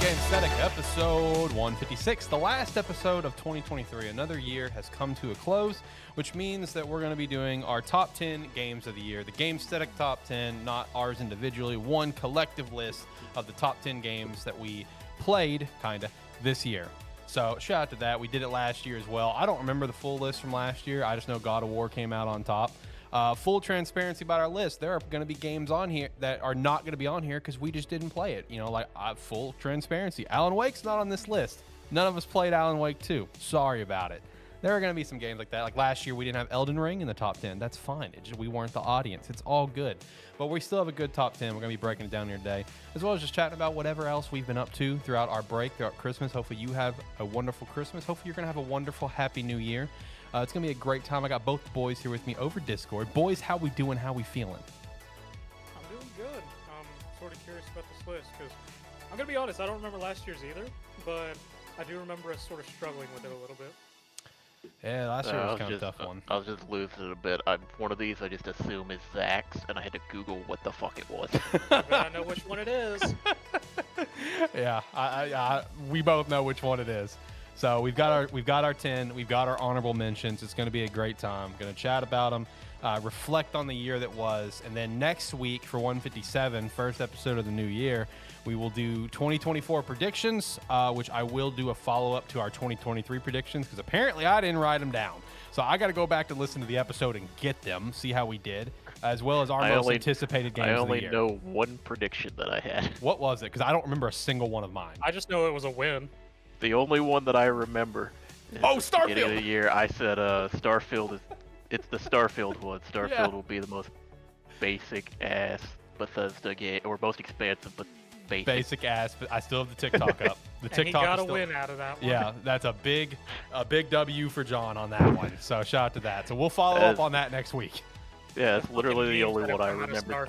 Gamesthetic, episode 156, the last episode of 2023. Another year has come to a close, which means that we're going to be doing our top 10 games of the year. The Gamesthetic top 10, not ours individually, one collective list of the top 10 games that we played, this year. So shout out to that. We did it last year as well. I don't remember the full list from last year. I just know God of War came out on top. Full transparency about our list. There are going to be games on here that are not going to be on here because we just didn't play it. Full transparency. Alan Wake's not on this list. None of us played Alan Wake 2. Sorry about it. There are going to be some games like that. Like last year, we didn't have Elden Ring in the top 10. That's fine. We weren't the audience. It's all good. But we still have a good top 10. We're going to be breaking it down here today, as well as just chatting about whatever else we've been up to throughout our break, throughout Christmas. Hopefully you have a wonderful Christmas. Hopefully you're going to have a wonderful, happy new year. It's going to be a great time. I got both the boys here with me over Discord. Boys, how we doing? How we feeling? I'm doing good. I'm sort of curious about this list because I'm going to be honest, I don't remember last year's either, but I do remember us sort of struggling with it a little bit. Yeah, last year was kind of a tough one. I was just losing it a bit. One of these I just assume is Zach's, and I had to Google what the fuck it was. But I know which one it is. Yeah, we both know which one it is. So we've got our 10, we've got our honorable mentions. It's going to be a great time. Going to chat about them, reflect on the year that was, and then next week for 157, first episode of the new year, we will do 2024 predictions, which I will do a follow-up to our 2023 predictions because apparently I didn't write them down. So I got to go back to listen to the episode and get them, see how we did, as well as our most anticipated games of the year. I only know one prediction that I had. What was it? Because I don't remember a single one of mine. I just know it was a win. The only one that I remember. Starfield! At the beginning of the year, I said Starfield it's the Starfield one. Starfield will be the most basic ass Bethesda game, or most expansive but basic. Basic ass, but I still have the TikTok up. The TikTok and he got is a still... win out of that one. Yeah, that's a big W for John on that one. So shout out to that. So we'll follow up on that next week. Yeah, it's literally the only one I remember.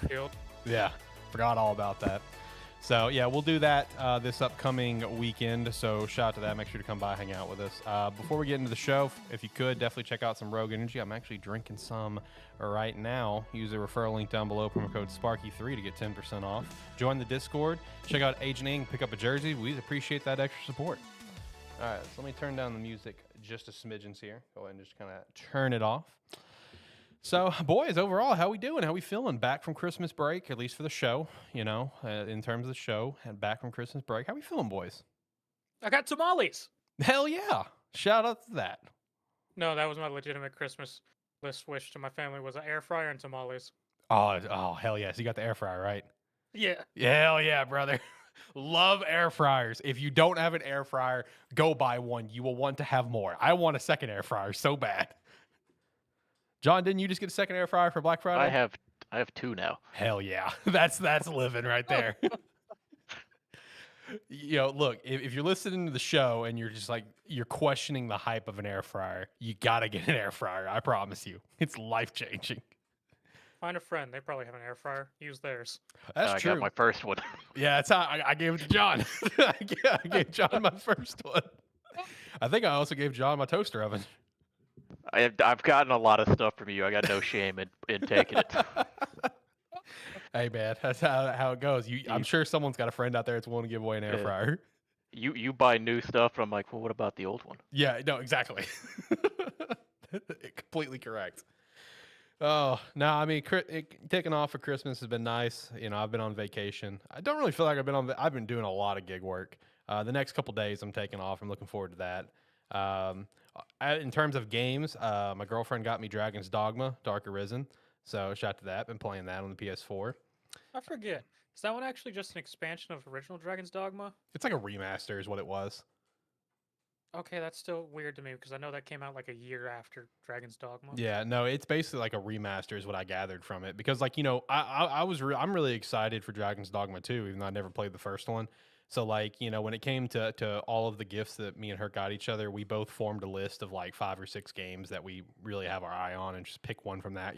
Yeah, forgot all about that. So yeah, we'll do that this upcoming weekend. So shout out to that. Make sure to come by, hang out with us. Before we get into the show, if you could, definitely check out some Rogue Energy. I'm actually drinking some right now. Use the referral link down below, promo code Sparky3 to get 10% off. Join the Discord. Check out Agent Ing. Pick up a jersey. We appreciate that extra support. All right, so let me turn down the music just a smidgens here. Go ahead and just kind of turn it off. So, boys, overall, how we doing? How we feeling? Back from Christmas break, at least for the show, in terms of the show, and back from Christmas break. How we feeling, boys? I got tamales. Hell yeah. Shout out to that. No, that was my legitimate Christmas list wish to my family was an air fryer and tamales. Oh, hell yes. You got the air fryer, right? Yeah. Hell yeah, brother. Love air fryers. If you don't have an air fryer, go buy one. You will want to have more. I want a second air fryer so bad. John, didn't you just get a second air fryer for Black Friday? I have two now. Hell yeah. That's living right there. Look, if you're listening to the show and you're questioning the hype of an air fryer, you got to get an air fryer. I promise you. It's life-changing. Find a friend. They probably have an air fryer. Use theirs. That's true. I got my first one. Yeah, that's how I gave it to John. I gave John my first one. I think I also gave John my toaster oven. I've gotten a lot of stuff from you. I got no shame in taking it. Hey man, that's how it goes. I'm sure someone's got a friend out there that's willing to give away an air fryer. You buy new stuff, and I'm like, well, what about the old one? Yeah, no, exactly. Completely correct. Oh, no, I mean, taking off for Christmas has been nice. I've been on vacation. I don't really feel like I've been doing a lot of gig work. The next couple days I'm taking off. I'm looking forward to that. In terms of games, my girlfriend got me Dragon's Dogma, Dark Arisen. So shout out to that. Been playing that on the PS4. I forget. Is that one actually just an expansion of original Dragon's Dogma? It's like a remaster is what it was. Okay, that's still weird to me because I know that came out like a year after Dragon's Dogma. Yeah, no, it's basically like a remaster is what I gathered from it. Because I'm really excited for Dragon's Dogma 2, even though I never played the first one. So when it came to all of the gifts that me and her got each other, we both formed a list of like 5 or 6 games that we really have our eye on and just pick one from that,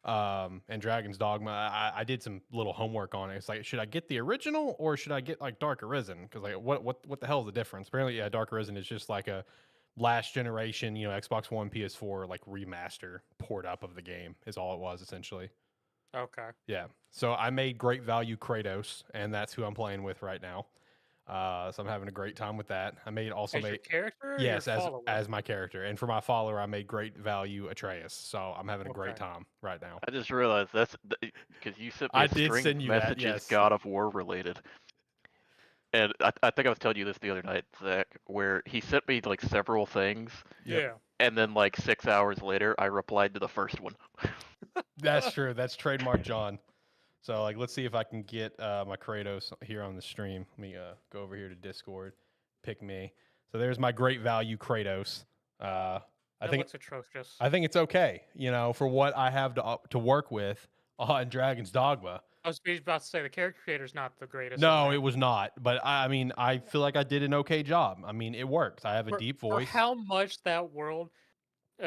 And Dragon's Dogma, I did some little homework on it. It's like, should I get the original or should I get like Dark Arisen? Because what the hell is the difference? Apparently, yeah, Dark Arisen is just like a last generation, Xbox One, PS4 like remaster port up of the game is all it was essentially. Okay. Yeah. So I made great value Kratos, and that's who I'm playing with right now. So I'm having a great time with that. I made As your character or yes, your follower? as my character, and for my follower, I made great value Atreus. So I'm having a great Okay. time right now. I just realized that's because you sent me I a did string send of you that. messages Yes. God of War related. And I think I was telling you this the other night, Zach, where he sent me like several things, Yep. Yeah. and then like 6 hours later, I replied to the first one. That's true. That's trademark John. So like, let's see if I can get my Kratos here on the stream. Let me go over here to Discord, pick me. So there's my great value Kratos. I That think looks atrocious. I think it's okay, for what I have to work with on Dragon's Dogma. I was about to say the character creator's not the greatest on No, that. it was not. But I mean, I feel like I did an okay job. I mean, it works. I have a For, deep for voice. how much that world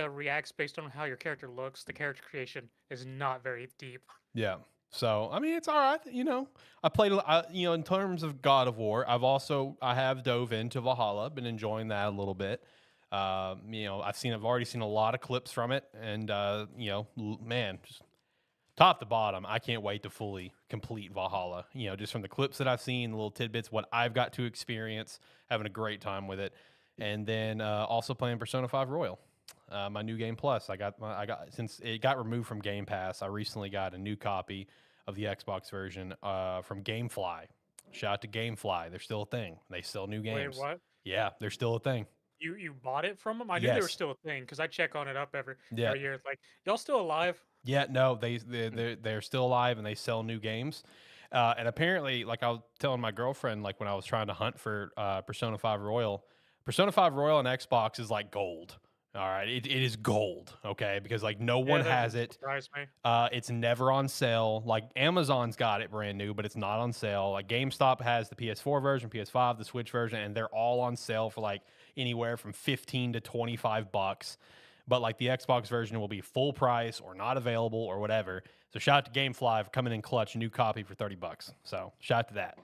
reacts based on how your character looks, the character creation is not very deep. Yeah. So I mean, it's all right. I played. In terms of God of War, I have dove into Valhalla. Been enjoying that a little bit. I've already seen a lot of clips from it, and man, just top to bottom, I can't wait to fully complete Valhalla. Just from the clips that I've seen, the little tidbits, what I've got to experience, having a great time with it, and then also playing Persona 5 Royal. My new game plus. I got since it got removed from Game Pass. I recently got a new copy of the Xbox version from GameFly. Shout out to GameFly. They're still a thing. They sell new Wait, games. what? Yeah, they're still a thing. You bought it from them? I knew they were Yes. still a thing because I check on it up Yeah. every year. It's like, y'all still alive? Yeah, no, they're still alive and they sell new games. And apparently, like I was telling my girlfriend, like when I was trying to hunt for Persona 5 Royal, Persona 5 Royal on Xbox is like gold. All right, it is gold. Okay, because like no one Yeah, that has didn't it. surprise me. It's never on sale. Like Amazon's got it brand new, but it's not on sale. Like GameStop has the PS4 version, PS5, the Switch version, and they're all on sale for like anywhere from 15 to 25 bucks. But like the Xbox version will be full price or not available or whatever. So shout out to GameFly for coming in clutch, new copy for 30 bucks. So shout out to that.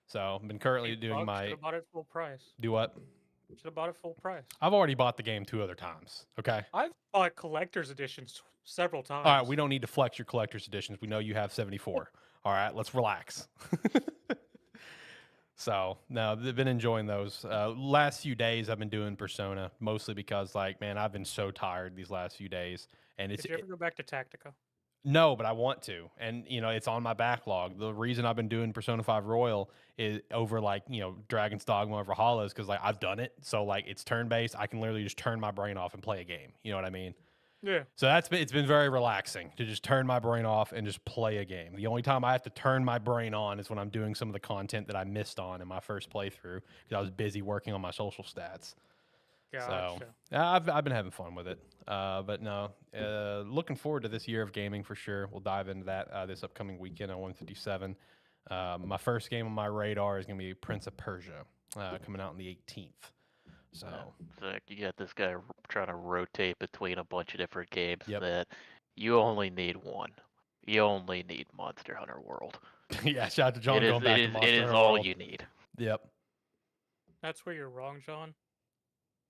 So I've been currently doing Should my have bought it full price. do what? Should have bought it full price. I've already bought the game 2 other times. Okay. I've bought collector's editions several times. All right, we don't need to flex your collector's editions. We know you have 74. All right, let's relax. So, no, I've been enjoying those. Last few days, I've been doing Persona, mostly because, like, man, I've been so tired these last few days. And Did you ever go back to Tactica? no, but I want to. And, it's on my backlog. The reason I've been doing Persona 5 Royal is over, like, Dragon's Dogma or Valhalla is because, like, I've done it. So, like, it's turn-based. I can literally just turn my brain off and play a game. You know what I mean? Yeah. So it's been very relaxing to just turn my brain off and just play a game. The only time I have to turn my brain on is when I'm doing some of the content that I missed on in my first playthrough because I was busy working on my social stats. Gotcha. So I've been having fun with it. But no, looking forward to this year of gaming for sure. We'll dive into that this upcoming weekend on 157. My first game on my radar is going to be Prince of Persia coming out on the 18th. So Zach, you got this guy trying to rotate between a bunch of different games Yep. that you only need one. You only need Monster Hunter World. yeah, shout out to John going back to Monster it is Hunter all World. you need. Yep. That's where you're wrong, John.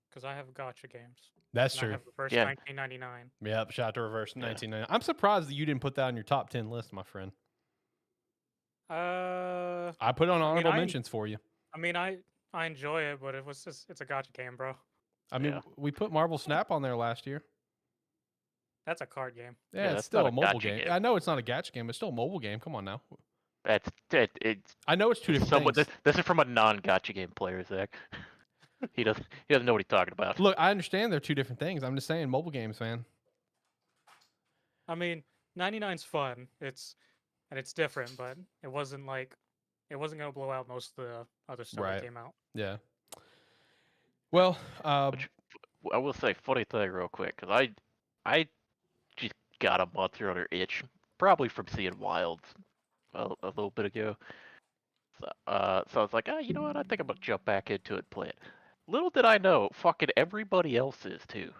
Because I have gotcha games. That's And true. I have reverse Yeah. 1999. Yep, shout out to Reverse Yeah. 1990. I'm surprised that you didn't put that on your top 10 list, my friend. I put on honorable mentions for you. I mean, I enjoy it, but it's a gotcha game, bro. I mean, Yeah. we put Marvel Snap on there last year. That's a card game. Yeah, Yeah, it's that's still not a a mobile gacha game. game. I know it's not a gacha game. It's still a mobile game. Come on now. It's I know it's two different someone. things. This is from a non-gotcha game player, Zach. He doesn't know what he's talking about. Look, I understand they're two different things. I'm just saying mobile games, man. I mean, 99's fun. It's different, but it wasn't gonna blow out most of the other stuff Right. that came out. Yeah. Well, Which, I will say, funny thing real quick, because I just got a Monster Hunter itch, probably from seeing Wilds a little bit ago. So I was like, you know what? I think I'm gonna jump back into it and play it. Little did I know, fucking everybody else is too.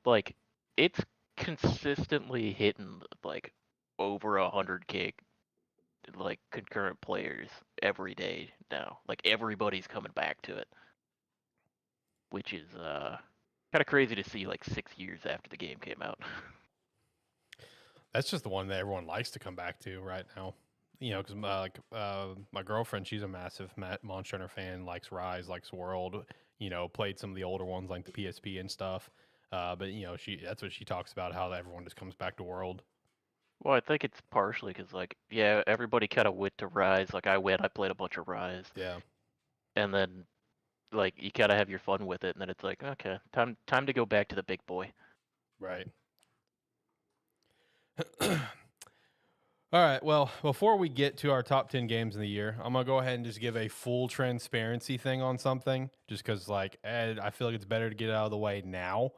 Like, it's consistently hitting like over 100K like concurrent players every day now. Like everybody's coming back to it, which is kind of crazy to see like 6 years after the game came out. that's just the one that everyone likes to come back to right now. you know, because my girlfriend, she's a massive Monster Hunter fan, likes Rise, likes World. You know, played some of the older ones like the PSP and stuff. But you know, that's what she talks about, how everyone just comes back to World. Well, I think it's partially because, like, yeah, everybody kind of went to Rise. Like, I played a bunch of Rise, Yeah. and then, like, you kind of have your fun with it, and then it's like, okay, time to go back to the big boy. Right. All right. Well, before we get to our top 10 games of the year, I'm going to go ahead and just give a full transparency thing on something, just because, like, I feel like it's better to get it out of the way now.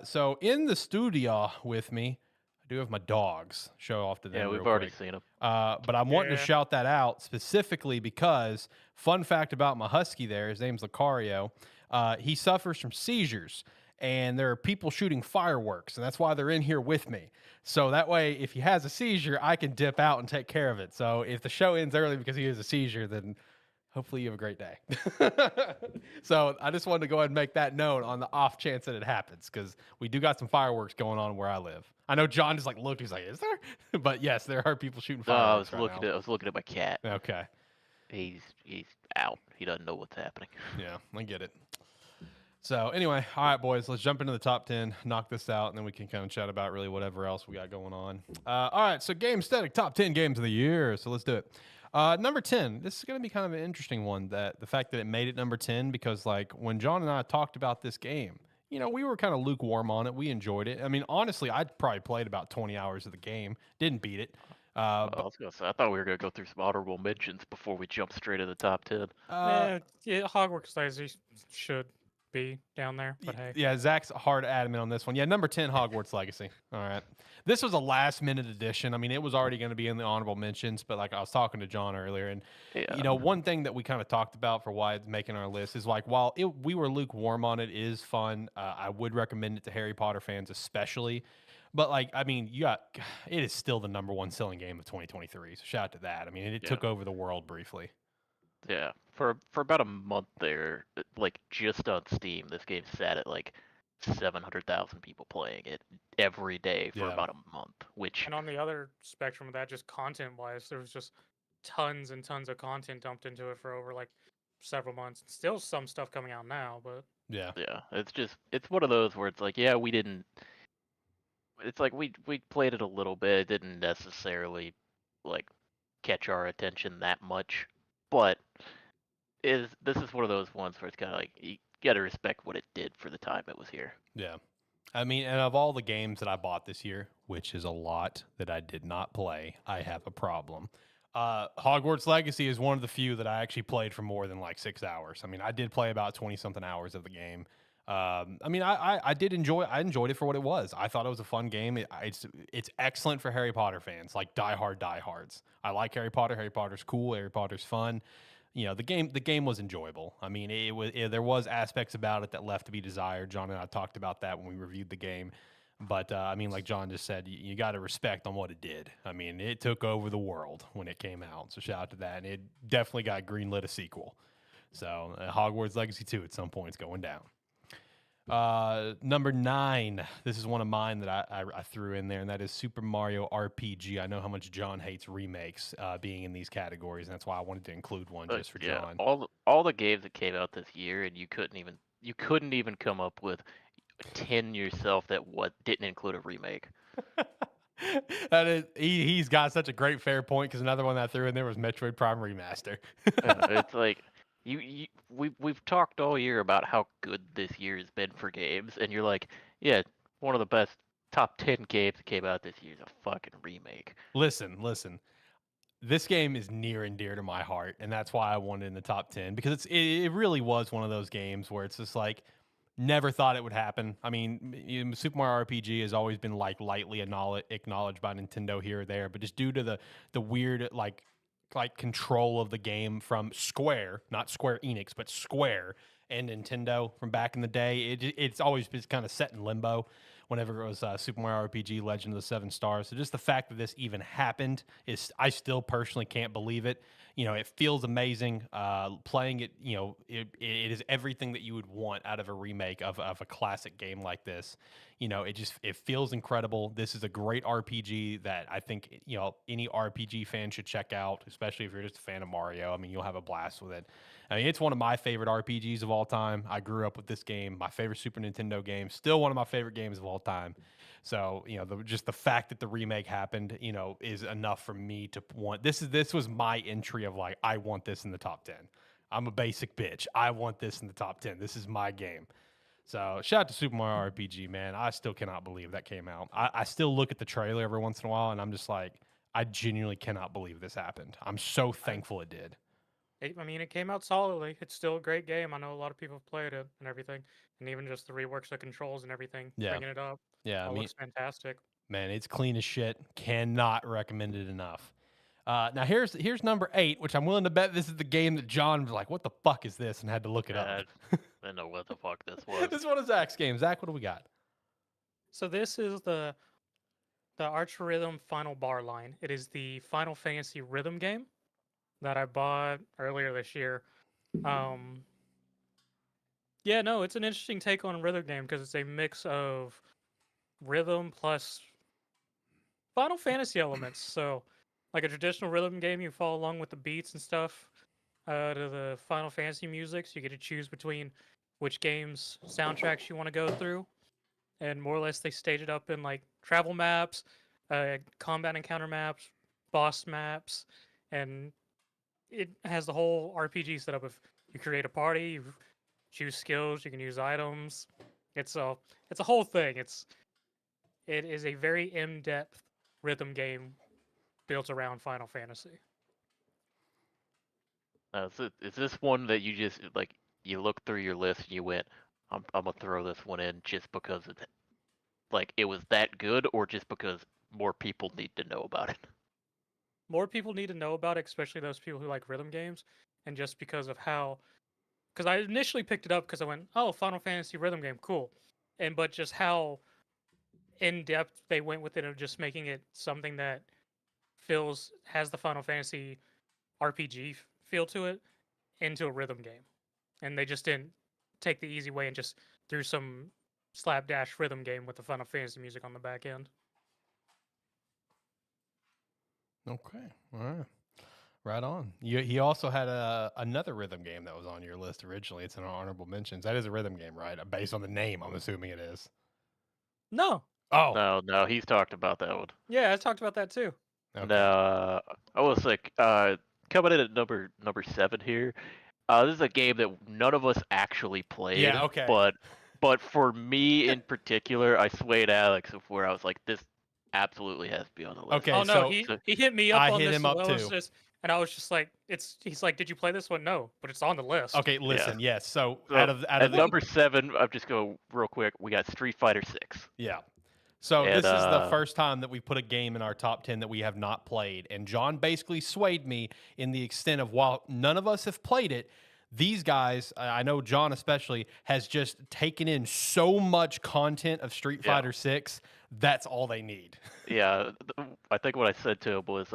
So, in the studio with me, I do have my dogs. Show off to them Yeah, real we've already quick. seen them. But I'm wanting to Yeah. shout that out specifically because, fun fact about my husky there, his name's Lucario, he suffers from seizures. And there are people shooting fireworks, and that's why they're in here with me. So that way, if he has a seizure, I can dip out and take care of it. So if the show ends early because he has a seizure, then hopefully you have a great day. So I just wanted to go ahead and make that known on the off chance that it happens, because we do got some fireworks going on where I live. I know John just like looked, he's like, "Is there?" But yes, there are people shooting No, I fireworks was looking I was looking at my cat. Okay, He's out. He doesn't know what's happening. yeah, I get it. So anyway, all right, boys, let's jump into the top 10, knock this out, and then we can kind of chat about really whatever else we got going on. All right, so Gamestetic top 10 games of the year. So let's do it. Number 10, this is going to be kind of an interesting one, that the fact that it made it number 10, because like when John and I talked about this game, you know, we were kind of lukewarm on it. We enjoyed it. I mean, honestly, I'd probably played about 20 hours of the game, didn't beat it. I was gonna say, I thought we were gonna go through some honorable mentions before we jump straight to the top 10. Yeah, Hogwarts Legacy should be down there, but hey. Yeah, Zach's hard adamant on this one. Yeah, number 10, Hogwarts Legacy. All right. This was a last minute addition. I mean, it was already going to be in the honorable mentions, but like I was talking to John earlier, and Yeah. you know, one thing that we kind of talked about for why it's making our list is like, while we were lukewarm on it, is fun. I would recommend it to Harry Potter fans, especially. But like, I mean, it is still the number one selling game of 2023. So shout out to that. I mean, it took over the world briefly. Yeah, for about a month there, like just on Steam, this game sat at like 700,000 people playing it every day for Yeah. about a month. Which And on the other spectrum of that, just content-wise, there was just tons and tons of content dumped into it for over like several months. Still some stuff coming out now, but Yeah. yeah, it's one of those where it's like, yeah, we didn't. It's like we played it a little bit. It didn't necessarily like catch our attention that much, but this is one of those ones where it's kind of like you got to respect what it did for the time it was here. Yeah. I mean, and of all the games that I bought this year, which is a lot that I did not play, I have a problem. Hogwarts Legacy is one of the few that I actually played for more than like 6 hours. I mean, I did play about 20 something hours of the game. I mean, I enjoyed it for what it was. I thought it was a fun game. It's excellent for Harry Potter fans, like diehards. I like Harry Potter. Harry Potter's cool. Harry Potter's fun. You know, the game was enjoyable. I mean, there was aspects about it that left to be desired. John and I talked about that when we reviewed the game. But I mean, like John just said, you got to respect on what it did. I mean, it took over the world when it came out. So shout out to that. And it definitely got greenlit a sequel. So Hogwarts Legacy 2 at some point is going down. Number 9. This is one of mine that I threw in there, and that is Super Mario RPG. I know how much John hates remakes being in these categories, and that's why I wanted to include one just for yeah, John. all the games that came out this year, and you couldn't even come up with 10 yourself that didn't include a remake. That is, he's got such a great fair point, because another one that I threw in there was Metroid Prime Remaster. It's like we've talked all year about how good this year has been for games, and you're like, yeah, one of the best top 10 games that came out this year is a fucking remake. Listen. This game is near and dear to my heart, and that's why I wanted it in the top 10, because it really was one of those games where it's just like, never thought it would happen. I mean, Super Mario RPG has always been like lightly acknowledged by Nintendo here or there, but just due to the weird like control of the game from Square, not Square Enix, but Square and Nintendo from back in the day, it's always been kind of set in limbo. whenever it was Super Mario RPG Legend of the Seven Stars. So just the fact that this even happened is, I still personally can't believe it. It feels amazing. Playing it, it is everything that you would want out of a remake of a classic game like this. It feels incredible. This is a great RPG that I think, any RPG fan should check out, especially if you're just a fan of Mario. I mean, you'll have a blast with it. I mean, it's one of my favorite RPGs of all time. I grew up with this game, my favorite Super Nintendo game, still one of my favorite games of all time. So, just the fact that the remake happened, is enough for me to want this was my entry of like, I want this in the top 10. I'm a basic bitch. I want this in the top 10. This is my game. So shout out to Super Mario RPG, man. I still cannot believe that came out. I still look at the trailer every once in a while and I'm just like, I genuinely cannot believe this happened. I'm so thankful it did. I mean, it came out solidly. It's still a great game. I know a lot of people have played it and everything, and even just the reworks of controls and everything, Yeah. bringing it up. Yeah, Looks fantastic. Man, it's clean as shit. Cannot recommend it enough. Now here's number 8, which I'm willing to bet this is the game that John was like, "What the fuck is this?" and had to look it up. I didn't know what the fuck this was. This is one of Zach's games. Zach, what do we got? So this is the Arch Rhythm Final Bar line. It is the Final Fantasy rhythm game that I bought earlier this year. Yeah, no, it's an interesting take on a rhythm game because it's a mix of rhythm plus Final Fantasy elements. So, like a traditional rhythm game, you follow along with the beats and stuff to the Final Fantasy music. So you get to choose between which games soundtracks you want to go through, and more or less they stage it up in like travel maps, combat encounter maps, boss maps, and it has the whole RPG setup of you create a party, you choose skills, you can use items. It's a whole thing. It is a very in-depth rhythm game built around Final Fantasy. Is this one that you just like you look through your list and you went, I'm gonna throw this one in just because it was that good, or just because more people need to know about it? More people need to know about it, especially those people who like rhythm games, and just because of how. Because I initially picked it up because I went, oh, Final Fantasy rhythm game, cool, but just how in depth they went with it of just making it something that has the Final Fantasy RPG feel to it into a rhythm game, and they just didn't take the easy way and just threw some slapdash rhythm game with the Final Fantasy music on the back end. Okay, all right, right on. He also had another rhythm game that was on your list originally. It's in our honorable mentions. That is a rhythm game, right? Based on the name, I'm assuming it is. No. Oh. No, he's talked about that one. Yeah, I talked about that too. Okay. No, I was like, coming in at number 7 here. This is a game that none of us actually played. Yeah, okay. But for me in particular, I swayed Alex of where I was like, this absolutely has to be on the list. Okay, oh no, he hit me up I on hit this him as up well. too. And I was just like, he's like, did you play this one? No, but it's on the list. Okay, listen, Yeah. yes. So At out of number 7, I'll just go real quick. We got Street Fighter 6. Yeah. So And, this is the first time that we put a game in our top 10 that we have not played. And John basically swayed me in the extent of, while none of us have played it, these guys, I know John especially, has just taken in so much content of Street Fighter 6. That's all they need. Yeah, I think what I said to him was,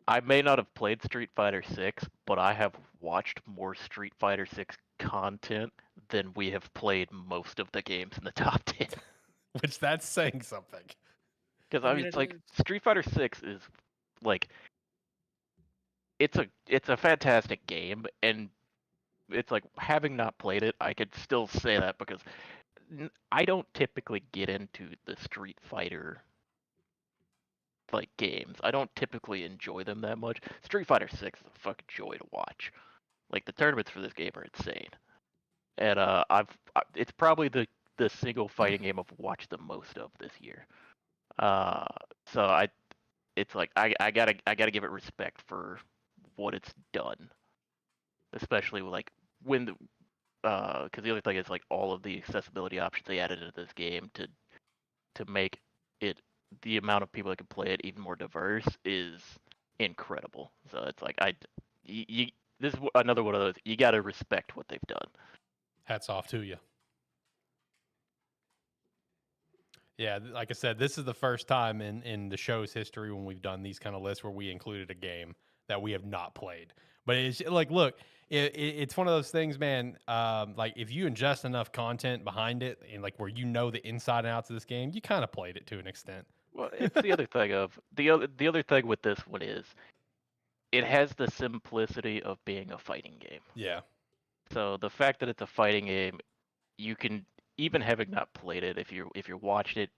I may not have played Street Fighter 6, but I have watched more Street Fighter 6 content than we have played most of the games in the top 10. Which that's saying something. Because I mean, it's like Street Fighter 6 is like it's a fantastic game, and it's like, having not played it, I could still say that because I don't typically get into the Street Fighter like games. I don't typically enjoy them that much. Street Fighter 6 is a fucking joy to watch. Like, the tournaments for this game are insane. And it's probably the single fighting game I've watched the most of this year. So it's like I gotta give it respect for what it's done, especially like when because the other thing is like all of the accessibility options they added into this game to make it, the amount of people that can play it even more diverse, is incredible. So it's like this is another one of those, you gotta respect what they've done. Hats off to you. Yeah, like I said, this is the first time in the show's history when we've done these kind of lists where we included a game that we have not played. But it's like, look, it's one of those things, man. Like if you ingest enough content behind it and like where you know the inside and outs of this game, you kind of played it to an extent. Well, it's the other thing of the other thing with this one is it has the simplicity of being a fighting game. Yeah. So the fact that it's a fighting game, you can, even having not played it, if you're watching it,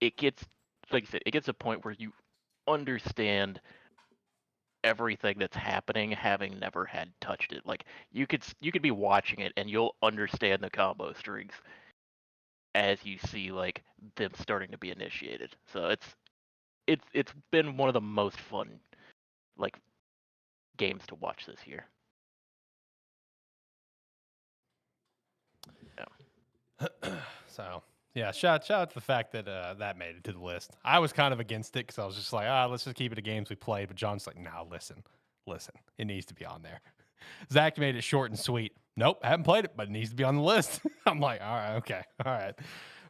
it gets, like I said, it gets a point where you understand everything that's happening, having never had touched it. Like you could be watching it and you'll understand the combo strings as you see like them starting to be initiated. So it's been one of the most fun like games to watch this year. So yeah, shout out to the fact that that made it to the list. I was kind of against it because I was just like, let's just keep it to games we played. But John's like, nah, listen, it needs to be on there. Zach made it short and sweet. Nope, I haven't played it, but it needs to be on the list. I'm like, all right, okay, all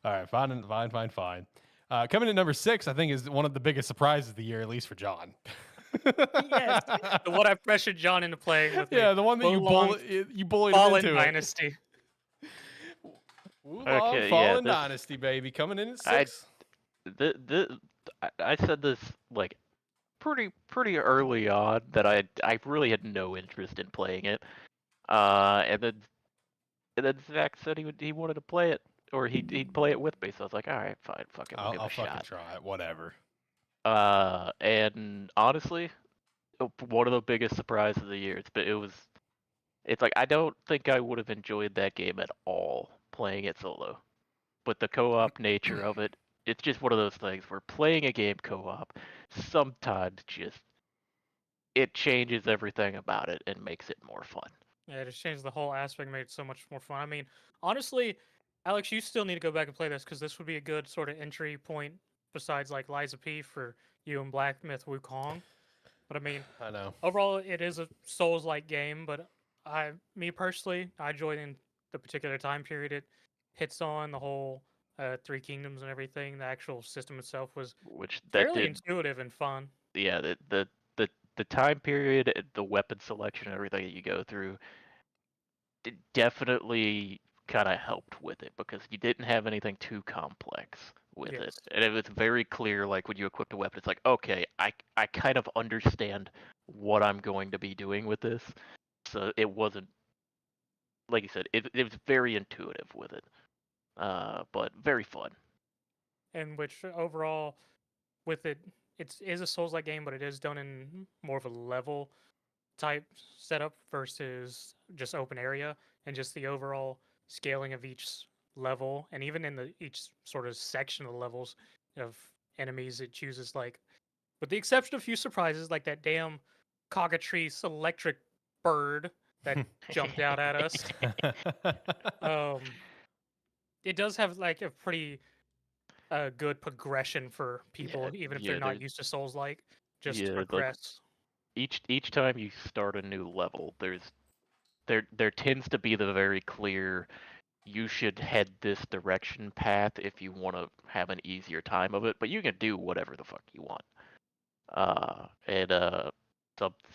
right, fine. Coming in number 6, I think is one of the biggest surprises of the year, at least for John. Yes, the one I pressured John into playing with me. Yeah, the one that you bullied him Fallen into Dynasty. Wulong Fallen Dynasty, baby, coming in at 6. I said this like pretty early on that I really had no interest in playing it, and then Zach said he wanted to play it, or he'd play it with me. So I was like, all right, fine, fuck it, we'll give it a fucking shot. try it, whatever. And honestly, one of the biggest surprises of the year. It's like I don't think I would have enjoyed that game at all playing it solo, but the co-op nature of it, it's just one of those things where playing a game co-op sometimes just it changes everything about it and makes it more fun. Yeah, it just changed the whole aspect, made it so much more fun. I mean, honestly, Alex, you still need to go back and play this because this would be a good sort of entry point besides like Liza P for you and Black Myth Wukong. But I mean, I know. overall, it is a Souls-like game. But me personally, I enjoyed in the particular time period it hits on the whole Three Kingdoms and everything. The actual system itself was Which that fairly did, intuitive and fun. yeah, the time period, the weapon selection, everything that you go through, it definitely kind of helped with it because you didn't have anything too complex with it, Yes. and it was very clear. Like when you equipped a weapon, it's like, okay, I kind of understand what I'm going to be doing with this. So it wasn't, like you said, it was very intuitive with it, but very fun. And which overall, with it, it is a Souls-like game, but it is done in more of a level type setup versus just open area, and just the overall scaling of each level, and even in the each sort of section of the levels of enemies, it chooses like, with the exception of a few surprises like that damn cockatrice electric bird that jumped out at us. Um, it does have like a pretty good progression for people, even if they're Yeah, not used to Souls like, just to yeah, like progress. each time you start a new level, there tends to be the very clear you should head this direction path if you want to have an easier time of it, but you can do whatever the fuck you want. And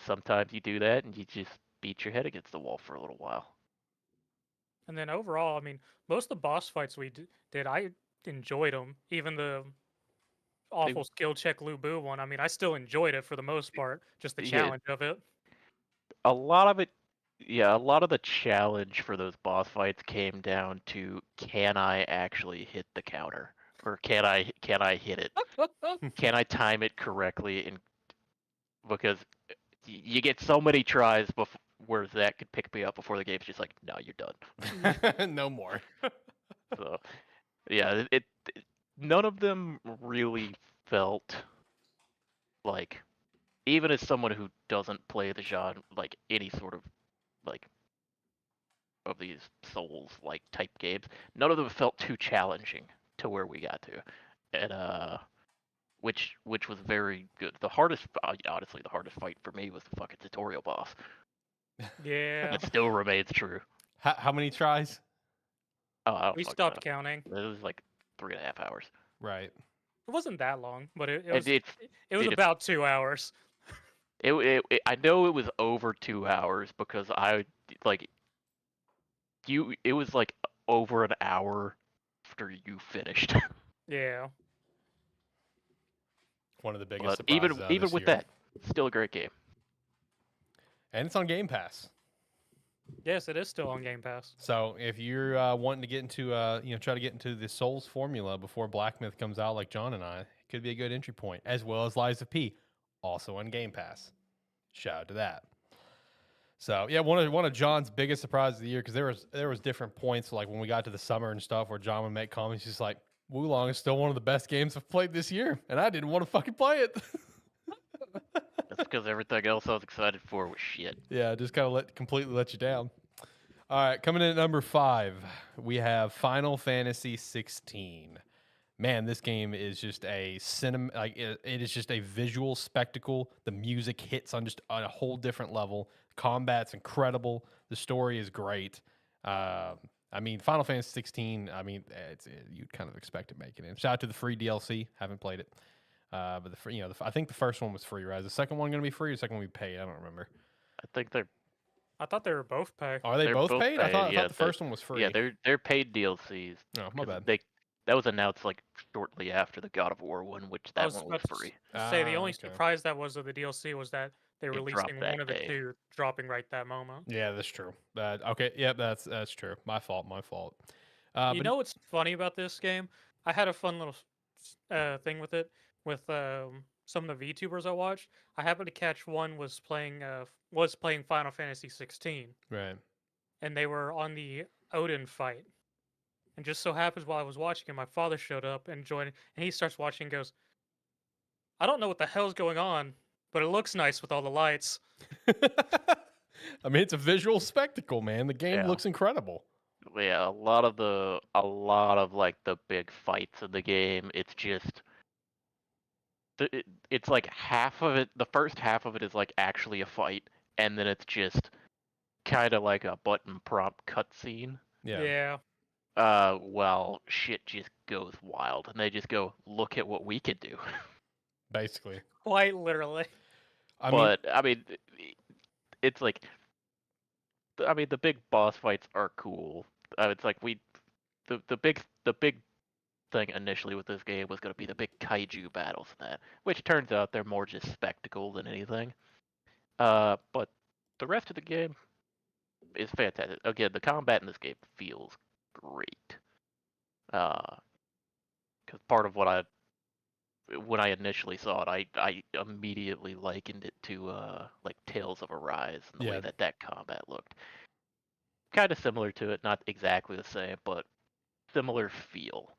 sometimes you do that and you just beat your head against the wall for a little while. And then overall, I mean, most of the boss fights we did, I enjoyed them. Even the They, awful skill check Lu Bu one, I mean, I still enjoyed it for the most part, just the yeah, challenge of it. a lot of it, yeah, a lot of the challenge for those boss fights came down to can I actually hit the counter, or can I hit it? Can I time it correctly? And because you get so many tries before where Zach could pick me up before the game's just like, no, you're done. No more. So yeah, none of them really felt like, even as someone who doesn't play the genre, like any sort of like of these Souls like type games, none of them felt too challenging to where we got to, and which was very good. The hardest, honestly, the hardest fight for me was the fucking tutorial boss. Yeah, That still remains true. How many tries? Oh, I don't we fucking stopped know. counting. It was like 3.5 hours. Right. It wasn't that long, but it It, was it's it was dude, about 2 hours. I know it was over 2 hours because I like you. It was like over an hour after you finished. Yeah. One of the biggest But surprises out of even this with year. that, still a great game. And it's on Game Pass. Yes, it is still on Game Pass. So if you're wanting to get into, try to get into the Souls formula before Black Myth comes out, like John and I, it could be a good entry point, as well as Lies of P, also on Game Pass. Shout out to that. So yeah, one of John's biggest surprises of the year, because there was different points like when we got to the summer and stuff where John would make comments. He's like, "Wulong is still one of the best games I've played this year," and I didn't want to fucking play it. That's because everything else I was excited for was shit. Yeah, just kind of completely let you down. All right, coming in at number 5, we have Final Fantasy 16. Man, this game is just a it is just a visual spectacle. The music hits on just on a whole different level. Combat's incredible. The story is great. I mean, Final Fantasy 16. I mean, you'd kind of expect it making it. Shout out to the free DLC. Haven't played it, but the free, I think the first one was free. Right? Is the second one going to be free? Or the second one we paid? I don't remember. I think they're I thought they were both pay. Are they they're both both paid? I paid, yeah, thought the first one was free. yeah they're paid DLCs. Oh, my 'Cause bad. That was announced like shortly after the God of War one, which I that was one was about to free. say the Ah, only okay. surprise that was of the DLC was that they It releasing dropped that one of the day. two, dropping right that moment. Yeah, that's true. Okay, yep, that's true. My fault. You But know what's funny about this game? I had a fun little thing with it with some of the VTubers I watched. I happened to catch one was playing Final Fantasy 16, right. and they were on the Odin fight. And just so happens while I was watching it, my father showed up and joined, and he starts watching and goes, "I don't know what the hell's going on, but it looks nice with all the lights." I mean, it's a visual spectacle, man. The game Yeah. looks incredible. Yeah, a lot of like the big fights in the game. It's just it's like half of it. The first half of it is like actually a fight, and then it's just kind of like a button prompt cutscene. Yeah. Well, shit just goes wild, and they just go, "Look at what we could do." Basically. Quite literally. But I mean, it's like, I mean, the big boss fights are cool. It's like the big thing initially with this game was going to be the big kaiju battles and that, which turns out they're more just spectacle than anything. But the rest of the game is fantastic. Again, the combat in this game feels great. Because part of when I initially saw it, I immediately likened it to like Tales of Arise and the way Yeah. that combat looked. Kind of similar to it, not exactly the same, but similar feel,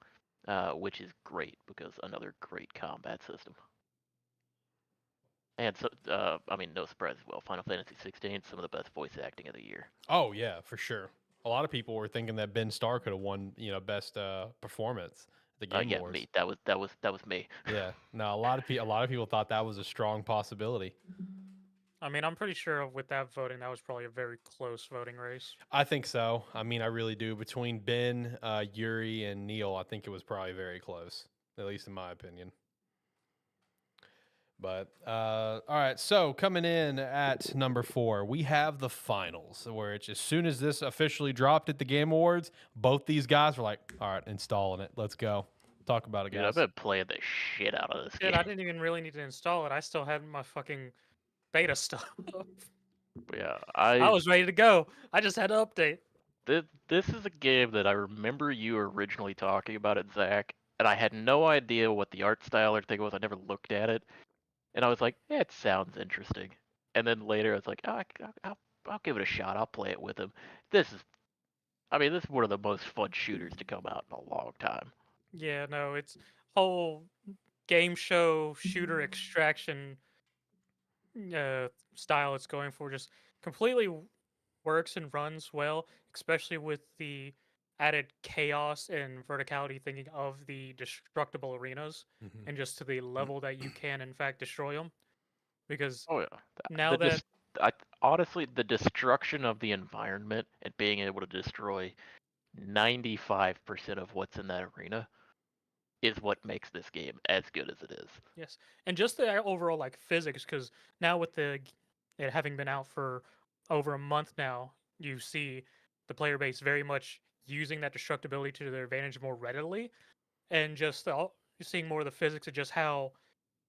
which is great because another great combat system. And so, I mean, no surprise as well. Final Fantasy 16, some of the best voice acting of the year. Oh yeah, for sure. A lot of people were thinking that Ben Starr could have won, best performance at the Game Yeah, Awards. me. That was me. Yeah. No, a lot of people thought that was a strong possibility. I mean, I'm pretty sure with that voting, that was probably a very close voting race. I think so. I mean, I really do. Between Ben, Yuri, and Neil, I think it was probably very close, at least in my opinion. But all right, so coming in at number 4, we have the finals, where it's as soon as this officially dropped at the Game Awards, both these guys were like, "All right, installing it. Let's go. Talk about it, Dude, guys." I've been playing the shit out of this Shit, game. I didn't even really need to install it. I still had my fucking beta stuff. Yeah, I was ready to go. I just had to update. This is a game that I remember you originally talking about it, Zach, and I had no idea what the art style or thing was. I never looked at it, and I was like, "Yeah, it sounds interesting." And then later, I was like, "Oh, I'll give it a shot. I'll play it with him." This is one of the most fun shooters to come out in a long time. Yeah, no, it's whole game show shooter extraction style it's going for just completely works and runs well, especially with the added chaos and verticality thinking of the destructible arenas Mhm. and just to the level that you can in fact destroy them. Because Oh yeah. now The that dis- Honestly, the destruction of the environment and being able to destroy 95% of what's in that arena is what makes this game as good as it is. Yes, and just the overall like physics, because now with it having been out for over a month now, you see the player base very much using that destructibility to their advantage more readily, and just you're seeing more of the physics of just how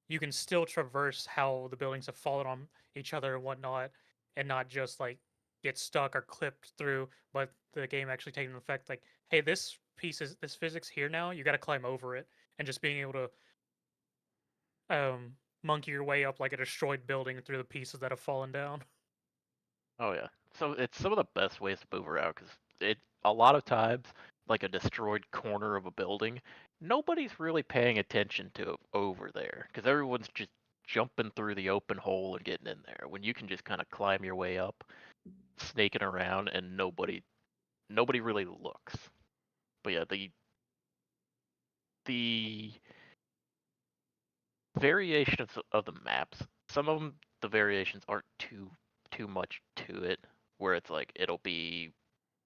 you can still traverse how the buildings have fallen on each other and whatnot, and not just like get stuck or clipped through, but the game actually taking effect like, hey, this physics here now, you got to climb over it, and just being able to monkey your way up like a destroyed building through the pieces that have fallen down. Oh yeah. So it's some of the best ways to move around because a lot of times like a destroyed corner of a building, nobody's really paying attention to over there because everyone's just jumping through the open hole and getting in there. When you can just kind of climb your way up, snaking around, and nobody really looks. But yeah, the variations of the maps, some of them the variations aren't too much to it, where it's like it'll be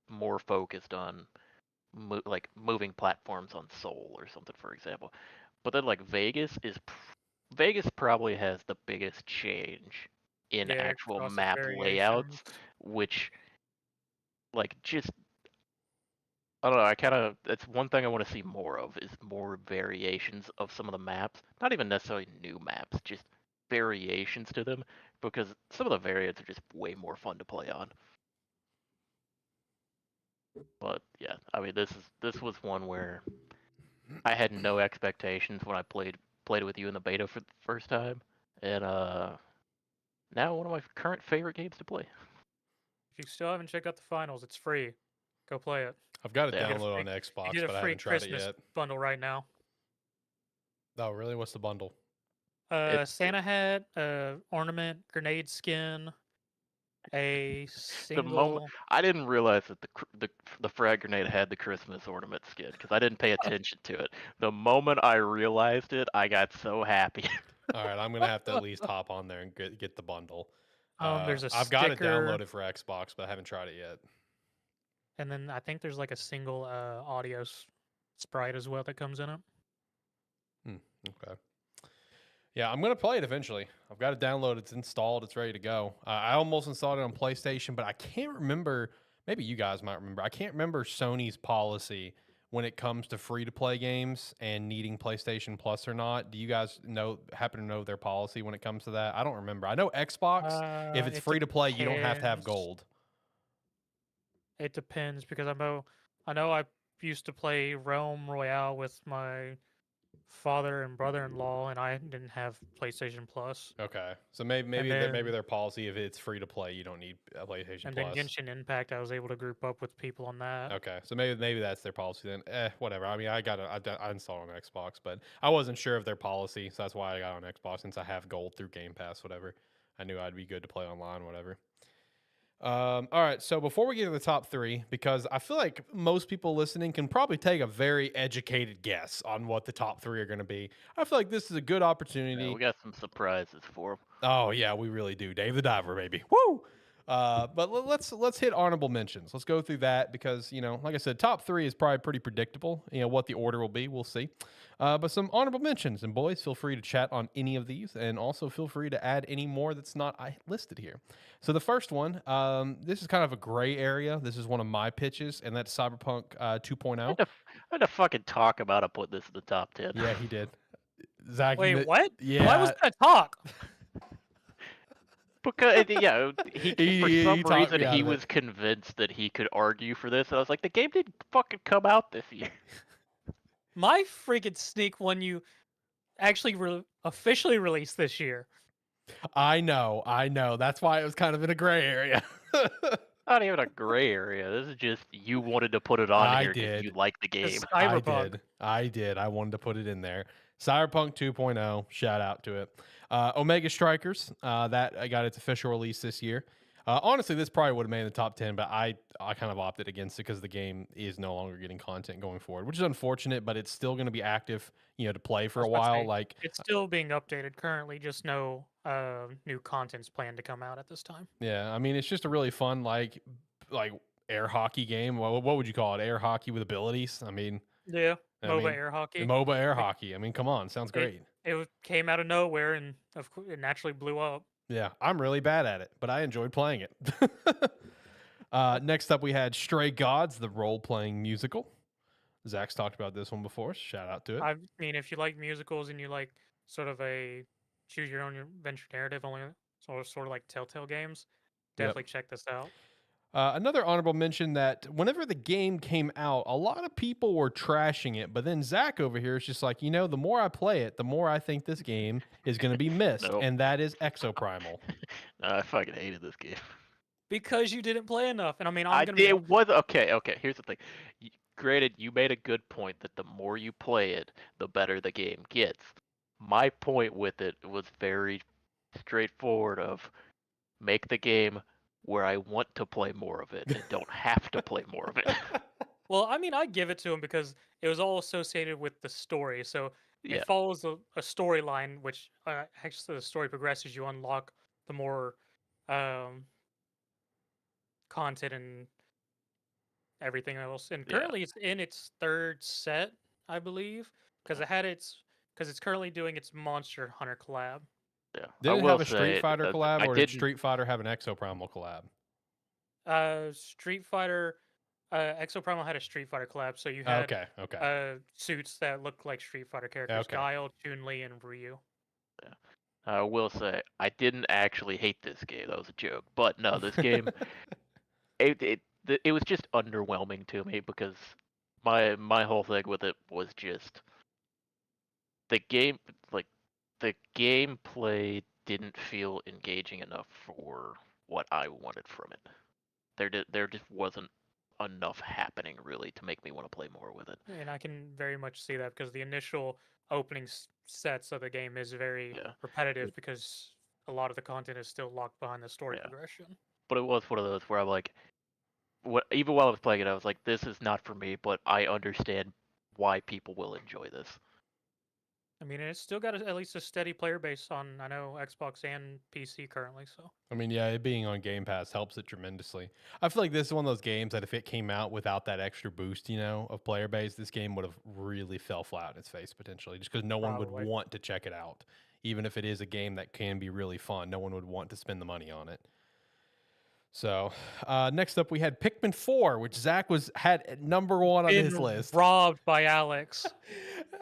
more focused on like moving platforms on Soul or something, for example. But then like Vegas probably has the biggest change in Yeah, actual across its map variations. layouts, which like just I don't know. I kind of that's one thing I want to see more of is more variations of some of the maps. Not even necessarily new maps, just variations to them because some of the variants are just way more fun to play on. But yeah, I mean this was one where I had no expectations when I played it with you in the beta for the first time, and now one of my current favorite games to play. If you still haven't checked out the finals, it's free. Go play it. I've got it Yeah. downloaded on You Xbox, get a but I free haven't tried it Christmas yet. bundle right now. Oh, really? What's the bundle? It's Santa hat, ornament, grenade skin, a the moment single. I didn't realize that the frag grenade had the Christmas ornament skin because I didn't pay attention to it. The moment I realized it, I got so happy. All right, I'm gonna have to at least hop on there and get the bundle. There's a I've got it sticker, downloaded for Xbox, but I haven't tried it yet. and then I think there's like a single audio sprite as well that comes in it. Okay. Yeah, I'm gonna play it eventually. I've got it downloaded. It's installed. It's ready to go. I almost installed it on PlayStation, but I can't remember. Maybe you guys might remember. I can't remember Sony's policy when it comes to free to play games and needing PlayStation Plus or not. Do you guys happen to know their policy when it comes to that? I don't remember. I know Xbox, if it's It free to play, you don't have to have depends. gold. It depends because I know I used to play Realm Royale with my father and brother-in-law, and I didn't have PlayStation Plus. Okay, so maybe their policy, if it's free to play, you don't need a PlayStation And then Plus. Genshin Impact, I was able to group up with people on that. Okay, so maybe that's their policy then. Whatever. I mean, I installed on Xbox, but I wasn't sure of their policy, so that's why I got on Xbox since I have gold through Game Pass. Whatever. I knew I'd be good to play online. Whatever. All right. So before we get to the top three, because I feel like most people listening can probably take a very educated guess on what the top three are going to be. I feel like this is a good opportunity. We got some surprises for them. Oh yeah, we really do. Dave the Diver, baby. Woo! But let's hit honorable mentions. Let's go through that because like I said, top three is probably pretty predictable. What the order will be, we'll see. But some honorable mentions, and boys, feel free to chat on any of these, and also feel free to add any more that's not listed here. So the first one, this is kind of a gray area. This is one of my pitches, and that's Cyberpunk 2.0. I had to fucking talk about it. Put this in the top 10. Yeah, he did. Zach, Wait, what? Yeah. Why was that a talk? Because He for some talked me reason out he of it. was convinced that he could argue for this. And I was like, the game didn't fucking come out this year. My freaking sneak when you actually officially released this year. I know. That's why it was kind of in a gray area. Not even a gray area. This is just you wanted to put it on I here because did. you like the game. Cyberpunk. I did. I wanted to put it in there. Cyberpunk 2.0. Shout out to it. Omega Strikers. That got its official release this year. Honestly, this probably would have made the top 10, but I kind of opted against it because the game is no longer getting content going forward, which is unfortunate, but it's still going to be active, to play for a while. Like It's still being updated currently, just no new content's planned to come out at this time. Yeah, I mean, it's just a really fun like air hockey game. What would you call it? Air hockey with abilities. I mean, Yeah. MOBA air hockey. MOBA air hockey. I mean, come on, sounds great. It came out of nowhere and of course it naturally blew up. Yeah, I'm really bad at it, but I enjoyed playing it. Next up, we had Stray Gods, the role-playing musical. Zach's talked about this one before. So shout out to it. I mean, if you like musicals and you like sort of a choose your own adventure narrative, only sort of like Telltale games, definitely check this out. Another honorable mention that whenever the game came out, a lot of people were trashing it, but then Zach over here is just like, the more I play it, the more I think this game is going to be missed, Nope. and that is Exoprimal. No, I fucking hated this game. Because you didn't play enough, and I mean, It was okay. Okay, here's the thing. Granted, you made a good point that the more you play it, the better the game gets. My point with it was very straightforward. Of make the game where I want to play more of it and don't have to play more of it. Well, I mean, I give it to him because it was all associated with the story. So Yeah. it follows a storyline, which actually the story progresses. You unlock the more content and everything else. And Yeah. currently, it's in its third set, I believe, because it's currently doing its Monster Hunter collab. Yeah. Did it will have a say Street Fighter collab, or did didn't- Street Fighter have an Exoprimal collab? Street Fighter, Exoprimal had a Street Fighter collab, so you had Okay. suits that look like Street Fighter characters: Okay. Guile, Chun-Li, and Ryu. I will say I didn't actually hate this game. That was a joke. But no, this game, it was just underwhelming to me because my whole thing with it was just the game, like the gameplay didn't feel engaging enough for what I wanted from it. There just wasn't enough happening really to make me want to play more with it. And I can very much see that because the initial opening sets of the game is very repetitive because a lot of the content is still locked behind the story progression. But it was one of those where I'm like, even while I was playing it, I was like, this is not for me, but I understand why people will enjoy this. I mean, it's still got at least a steady player base on, I know, Xbox and PC currently. So I mean, yeah, it being on Game Pass helps it tremendously. I feel like this is one of those games that if it came out without that extra boost, of player base, this game would have really fell flat on its face potentially, just because no one would want to check it out. Even if it is a game that can be really fun, no one would want to spend the money on it. So next up, we had Pikmin 4, which Zach had at number 1 on his list. Robbed by Alex.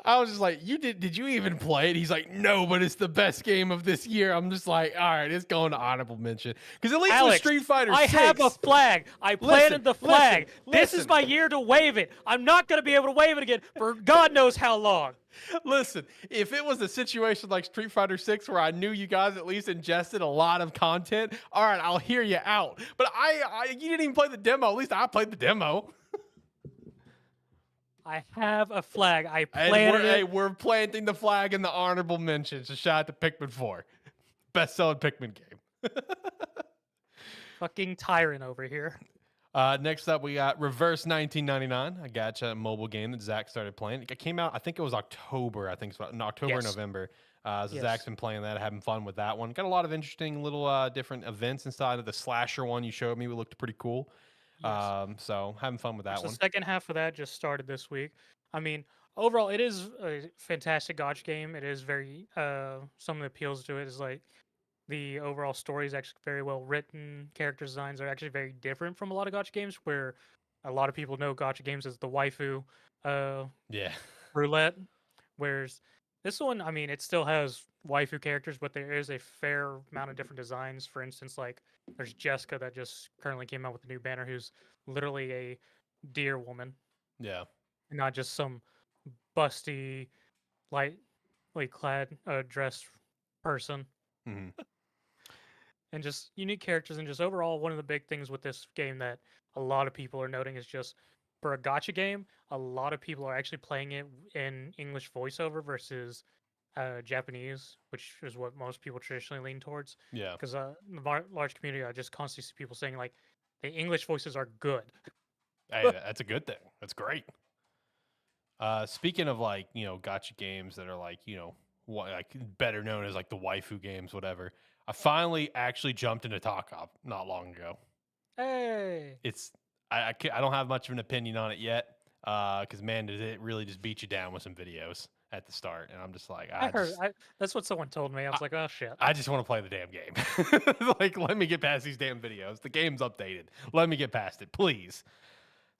I was just like, did you even play it? He's like, no, but it's the best game of this year. I'm just like, all right, it's going to honorable mention. Because at least Alex, with Street Fighter 6. I have a flag. I planted the flag. This is my year to wave it. I'm not going to be able to wave it again for God knows how long. Listen, if it was a situation like Street Fighter 6 where I knew you guys at least ingested a lot of content, all right, I'll hear you out. But you didn't even play the demo. At least I played the demo. I have a flag. I planted it. Hey, we're planting the flag in the honorable mentions. So shout out to Pikmin 4. Best-selling Pikmin game. Fucking tyrant over here. Next up, we got Reverse 1999, a gacha mobile game that Zach started playing. It came out, I think it was October. I think it's about October or November. So Zach's been playing that, having fun with that one. Got a lot of interesting little different events inside of the slasher one you showed me. It looked pretty cool. Yes. So having fun with that one. The second half of that just started this week. I mean, overall, it is a fantastic gacha game. It is very some of the appeals to it is like the overall story is actually very well written. Character designs are actually very different from a lot of gacha games, where a lot of people know gacha games as the waifu roulette. Whereas this one, I mean, it still has waifu characters, but there is a fair amount of different designs. For instance, like there's Jessica that just currently came out with a new banner, who's literally a deer woman. Yeah. And not just some busty, lightly clad, dressed person. Mm-hmm. And just unique characters, and just overall, one of the big things with this game that a lot of people are noting is just for a gacha game, a lot of people are actually playing it in English voiceover versus Japanese, which is what most people traditionally lean towards. Yeah. Because the large community, I just constantly see people saying like the English voices are good. Hey, that's a good thing. That's great. Speaking of like, gacha games that are like, like better known as like the waifu games, whatever. I finally actually jumped into Tarkov not long ago. Hey. I don't have much of an opinion on it yet. Because man, did it really just beat you down with some videos at the start, and I'm just like, I heard. That's what someone told me. I was like, oh shit. I just want to play the damn game. Like, let me get past these damn videos. The game's updated. Let me get past it, please.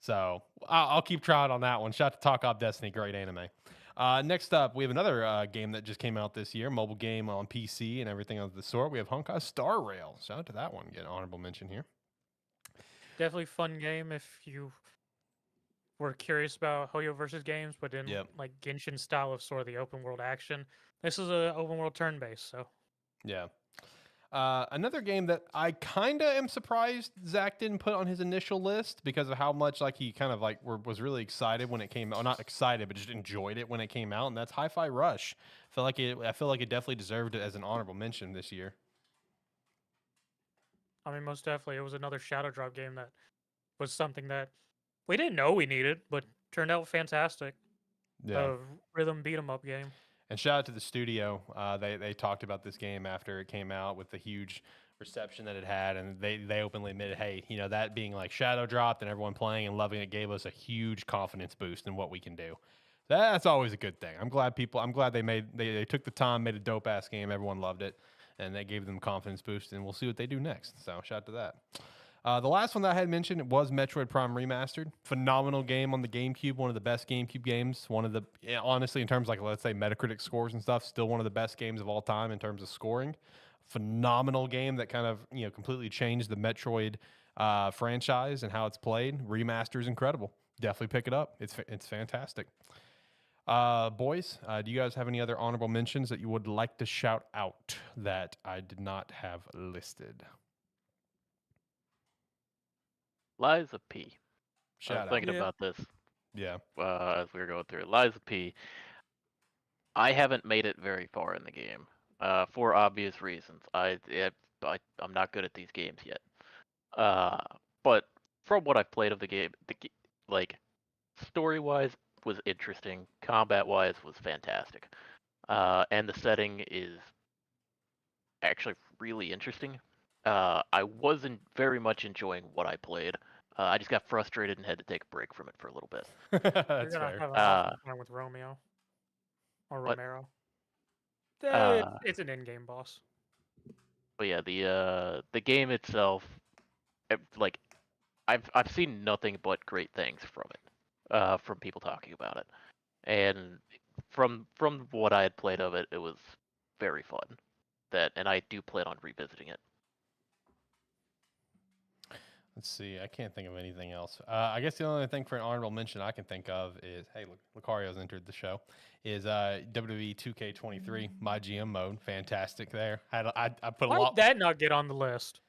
So I'll keep trying on that one. Shout out to Talk Op Destiny, great anime. Next up, we have another game that just came out this year, mobile game on PC and everything of the sort. We have Honkai Star Rail. Shout out to that one. Get an honorable mention here. Definitely fun game if you were curious about Hoyo versus games, but in like Genshin style of sort of the open world action. This is a open world turn based, so yeah. Another game that I kind of am surprised Zach didn't put on his initial list because of how much like he kind of like was really excited when it came out. Not excited, but just enjoyed it when it came out, and that's Hi-Fi Rush. I feel like it definitely deserved it as an honorable mention this year. I mean, most definitely, it was another Shadow Drop game that was something that we didn't know we needed, but turned out fantastic. Yeah. Rhythm beat 'em up game. And shout out to the studio. They talked about this game after it came out with the huge reception that it had, and they openly admitted, hey, you know, that being like shadow dropped and everyone playing and loving it gave us a huge confidence boost in what we can do. That's always a good thing. I'm glad they took the time, made a dope ass game. Everyone loved it, and they gave them confidence boost. And we'll see what they do next. So shout out to that. The last one that I had mentioned was Metroid Prime Remastered. Phenomenal game on the GameCube, one of the best GameCube games. One of the, honestly, in terms of like, let's say Metacritic scores and stuff, still one of the best games of all time in terms of scoring. Phenomenal game that kind of, you know, completely changed the Metroid franchise and how it's played. Remaster is incredible. Definitely pick it up. It's fantastic. Boys, do you guys have any other honorable mentions that you would like to shout out that I did not have listed? Liza P. Shout I was thinking about this. Yeah. As we were going through it. Liza P. I haven't made it very far in the game. For obvious reasons. I'm not good at these games yet. But from what I've played of the game, like story-wise was interesting. Combat-wise was fantastic. And the setting is actually really interesting. I wasn't very much enjoying what I played. I just got frustrated and had to take a break from it for a little bit. That's You're gonna fair. have a time with Romeo or What? Romero. It's an in-game boss. But yeah, the game itself, like I've seen nothing but great things from it, from people talking about it, and from what I had played of it, it was very fun. And I do plan on revisiting it. Let's see. I can't think of anything else. I guess the only thing for an honorable mention I can think of is, hey, look, Lucario's entered the show, is WWE 2K23, my GM mode. Fantastic there. I put Why a lot. did that not get on the list?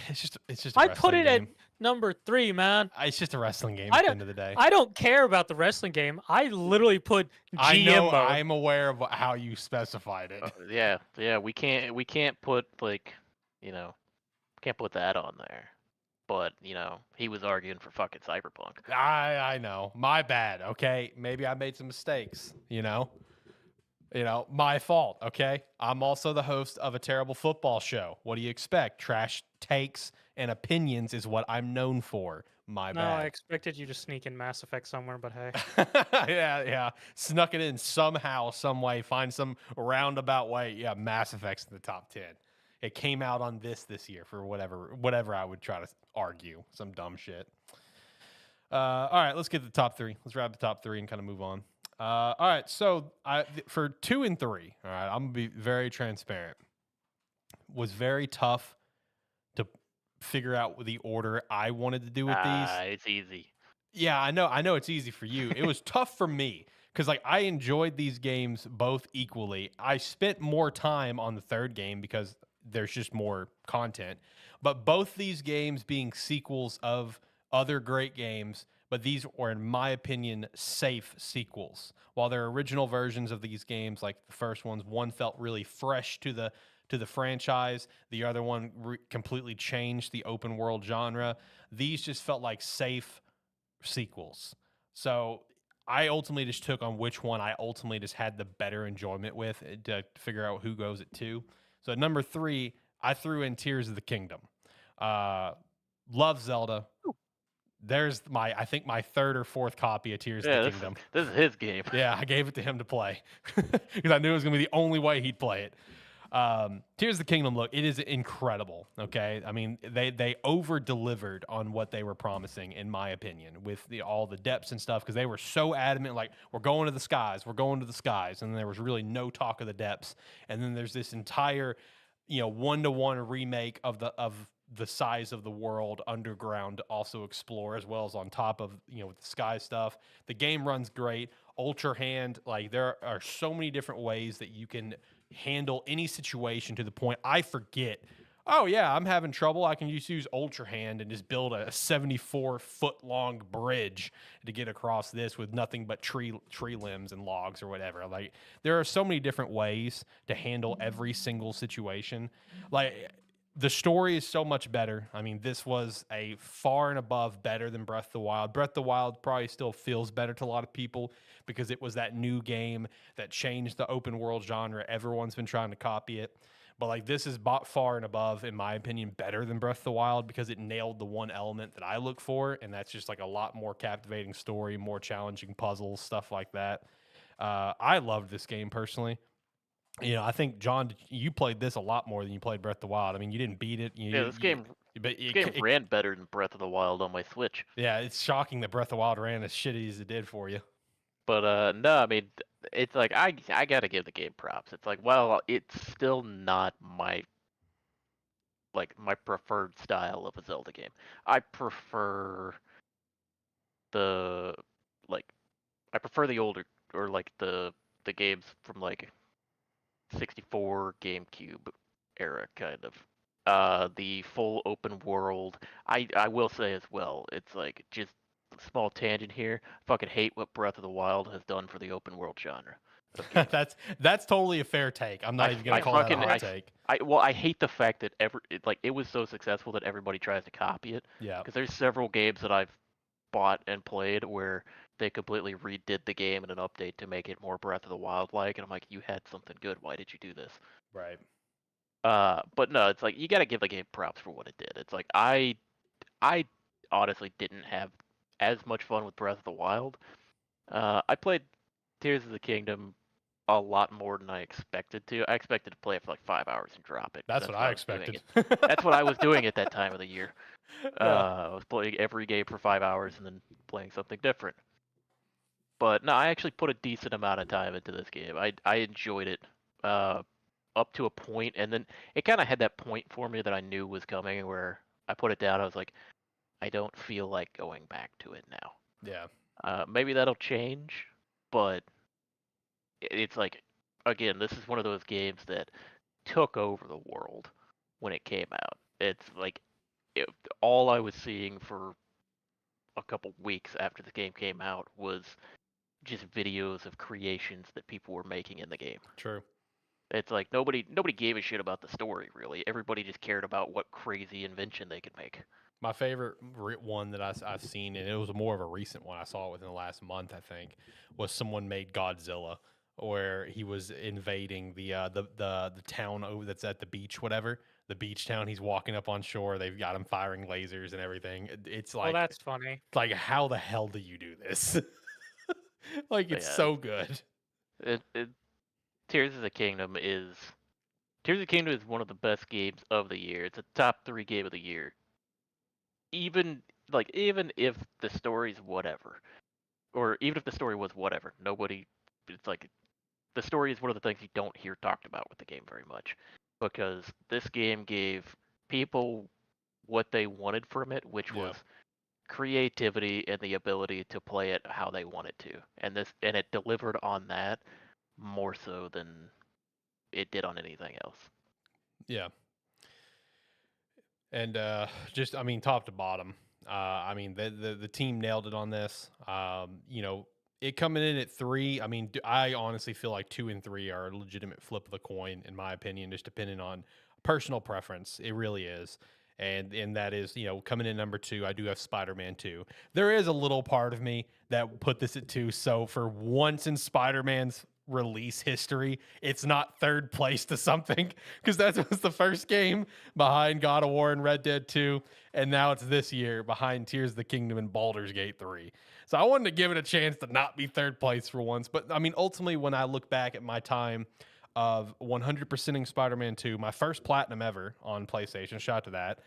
It's just I put it at number 3, man. It's just a wrestling game at the end of the day. I don't care about the wrestling game. I literally put GM mode. I'm aware of how you specified it. Yeah. We can't put can't put that on there. But he was arguing for fucking Cyberpunk. I know. My bad. Okay, maybe I made some mistakes. My fault. Okay, I'm also the host of a terrible football show. What do you expect? Trash takes and opinions is what I'm known for. My bad. No, I expected you to sneak in Mass Effect somewhere, but hey. yeah. Snuck it in somehow, some way. Find some roundabout way. Yeah, Mass Effect's in the top 10. It came out on this year for whatever I would try to argue. Some dumb shit. All right, let's get to the top 3. Let's wrap the top 3 and kind of move on. All right, so for 2 and 3, all right, I'm going to be very transparent. Was very tough to figure out the order I wanted to do with these. It's easy. Yeah, I know it's easy for you. It was tough for me because I enjoyed these games both equally. I spent more time on the third game because there's just more content. But both these games being sequels of other great games, but these are, in my opinion, safe sequels. While they're original versions of these games, like the first ones, one felt really fresh to the franchise. The other one completely changed the open world genre. These just felt like safe sequels. So I ultimately just took on which one I ultimately just had the better enjoyment with to figure out who goes at 2. So at number 3, I threw in Tears of the Kingdom. Love Zelda. there's I think my third or fourth copy of Tears of Yeah, the Kingdom. this is his game. Yeah, I gave it to him to play because I knew it was going to be the only way he'd play it. Tears of the Kingdom, look, it is incredible. Okay, I mean they over delivered on what they were promising, in my opinion, with all the depths and stuff, because they were so adamant, like, we're going to the skies, and then there was really no talk of the depths, and then there's this entire, 1-to-1 remake of the size of the world underground to also explore, as well as on top of the sky stuff. The game runs great. Ultra Hand, like, there are so many different ways that you can handle any situation, to the point I forget, oh yeah, I'm having trouble, I can just use Ultra Hand and just build a 74-foot long bridge to get across this with nothing but tree limbs and logs or whatever. Like, there are so many different ways to handle every single situation. Like, the story is so much better. I mean, this was a far and above better than Breath of the Wild. Breath of the Wild probably still feels better to a lot of people because it was that new game that changed the open world genre. Everyone's been trying to copy it. But like, this is far and above, in my opinion, better than Breath of the Wild, because it nailed the one element that I look for, and that's just like a lot more captivating story, more challenging puzzles, stuff like that. I loved this game personally. I think, John, you played this a lot more than you played Breath of the Wild. I mean, you didn't beat it. This game ran better than Breath of the Wild on my Switch. Yeah, it's shocking that Breath of the Wild ran as shitty as it did for you. But no, I mean, it's like I gotta give the game props. It's like, well, it's still not my preferred style of a Zelda game. I prefer the older, or like the games from like 64 GameCube era, kind of. The full open world. I will say as well, it's like, just a small tangent here. I fucking hate what Breath of the Wild has done for the open world genre of gaming. that's totally a fair take. I'm not even gonna call that a hot take. I hate the fact that it was so successful that everybody tries to copy it. Yeah. Because there's several games that I've bought and played where they completely redid the game in an update to make it more Breath of the Wild like, and I'm like, you had something good. Why did you do this? Right. But no, it's like, you got to give the game props for what it did. It's like, I honestly didn't have as much fun with Breath of the Wild. I played Tears of the Kingdom a lot more than I expected to. I expected to play it for like 5 hours and drop it. That's what I expected. That's what I was doing at that time of the year. Yeah. I was playing every game for 5 hours and then playing something different. But no, I actually put a decent amount of time into this game. I enjoyed it up to a point, and then it kind of had that point for me that I knew was coming, where I put it down. I was like, I don't feel like going back to it now. Yeah. Maybe that'll change, but it's like, again, this is one of those games that took over the world when it came out. It's like, all I was seeing for a couple weeks after the game came out was just videos of creations that people were making in the game. True. It's like, nobody gave a shit about the story, really. Everybody just cared about what crazy invention they could make. My favorite one that I've seen, and it was more of a recent one, I saw it within the last month, I think, was someone made Godzilla, where he was invading the town over that's at the beach, whatever. The beach town, he's walking up on shore. They've got him firing lasers and everything. It's like, well, that's funny. Like, how the hell do you do this? Like, it's so good. Tears of the Kingdom is one of the best games of the year. It's a top 3 game of the year. Even if the story's whatever, or even if the story was whatever, it's like, the story is one of the things you don't hear talked about with the game very much, because this game gave people what they wanted from it, which was creativity and the ability to play it how they wanted to, and it delivered on that more so than it did on anything else. Yeah. And just, I mean, top to bottom, I mean, the team nailed it on this. It coming in at 3. I mean, I honestly feel like 2 and 3 are a legitimate flip of the coin, in my opinion, just depending on personal preference. It really is. And that is, coming in number 2, I do have Spider-Man 2. There is a little part of me that put this at 2. So for once in Spider-Man's release history, it's not third place to something, because that was the first game behind God of War and Red Dead 2, and now it's this year behind Tears of the Kingdom and Baldur's Gate 3. So I wanted to give it a chance to not be third place for once. But I mean, ultimately, when I look back at my time of 100%ing Spider-Man 2, my first platinum ever on PlayStation, shout out to that,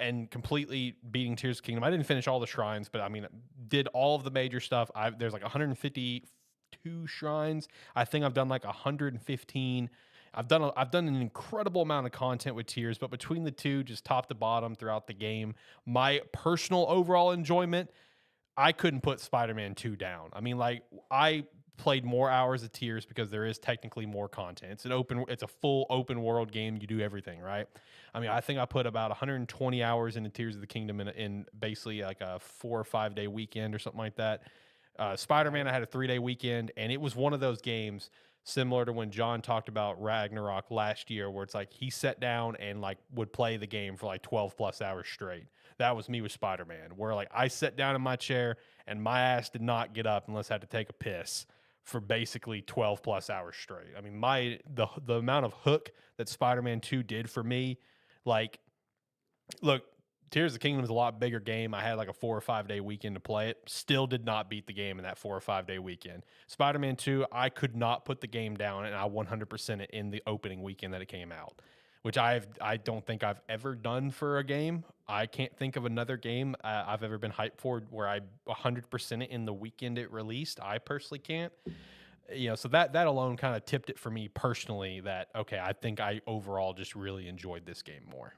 and completely beating Tears of the Kingdom. I didn't finish all the shrines, but I mean, did all of the major stuff. There's like 152 shrines. I think I've done like 115. I've done an incredible amount of content with Tears, but between the two, just top to bottom throughout the game, my personal overall enjoyment, I couldn't put Spider-Man 2 down. I mean, like, I played more hours of Tears because there is technically more content. It's a full open world game. You do everything, right? I mean, I think I put about 120 hours into Tears of the Kingdom in basically like a 4 or 5 day weekend or something like that. Spider-Man, I had a 3-day weekend, and it was one of those games similar to when John talked about Ragnarok last year, where it's like he sat down and like would play the game for like 12 plus hours straight. That was me with Spider-Man, where like I sat down in my chair and my ass did not get up unless I had to take a piss for basically 12 plus hours straight. I mean, the amount of hook that Spider-Man 2 did for me, like, look, Tears of the Kingdom is a lot bigger game. I had like a 4 or 5 day weekend to play it. Still did not beat the game in that 4 or 5 day weekend. Spider-Man 2, I could not put the game down, and I 100% it in the opening weekend that it came out, which I don't think I've ever done for a game. I can't think of another game I've ever been hyped for where I 100% it in the weekend it released. I personally can't. You know, so that alone kind of tipped it for me personally that, okay, I think I overall just really enjoyed this game more.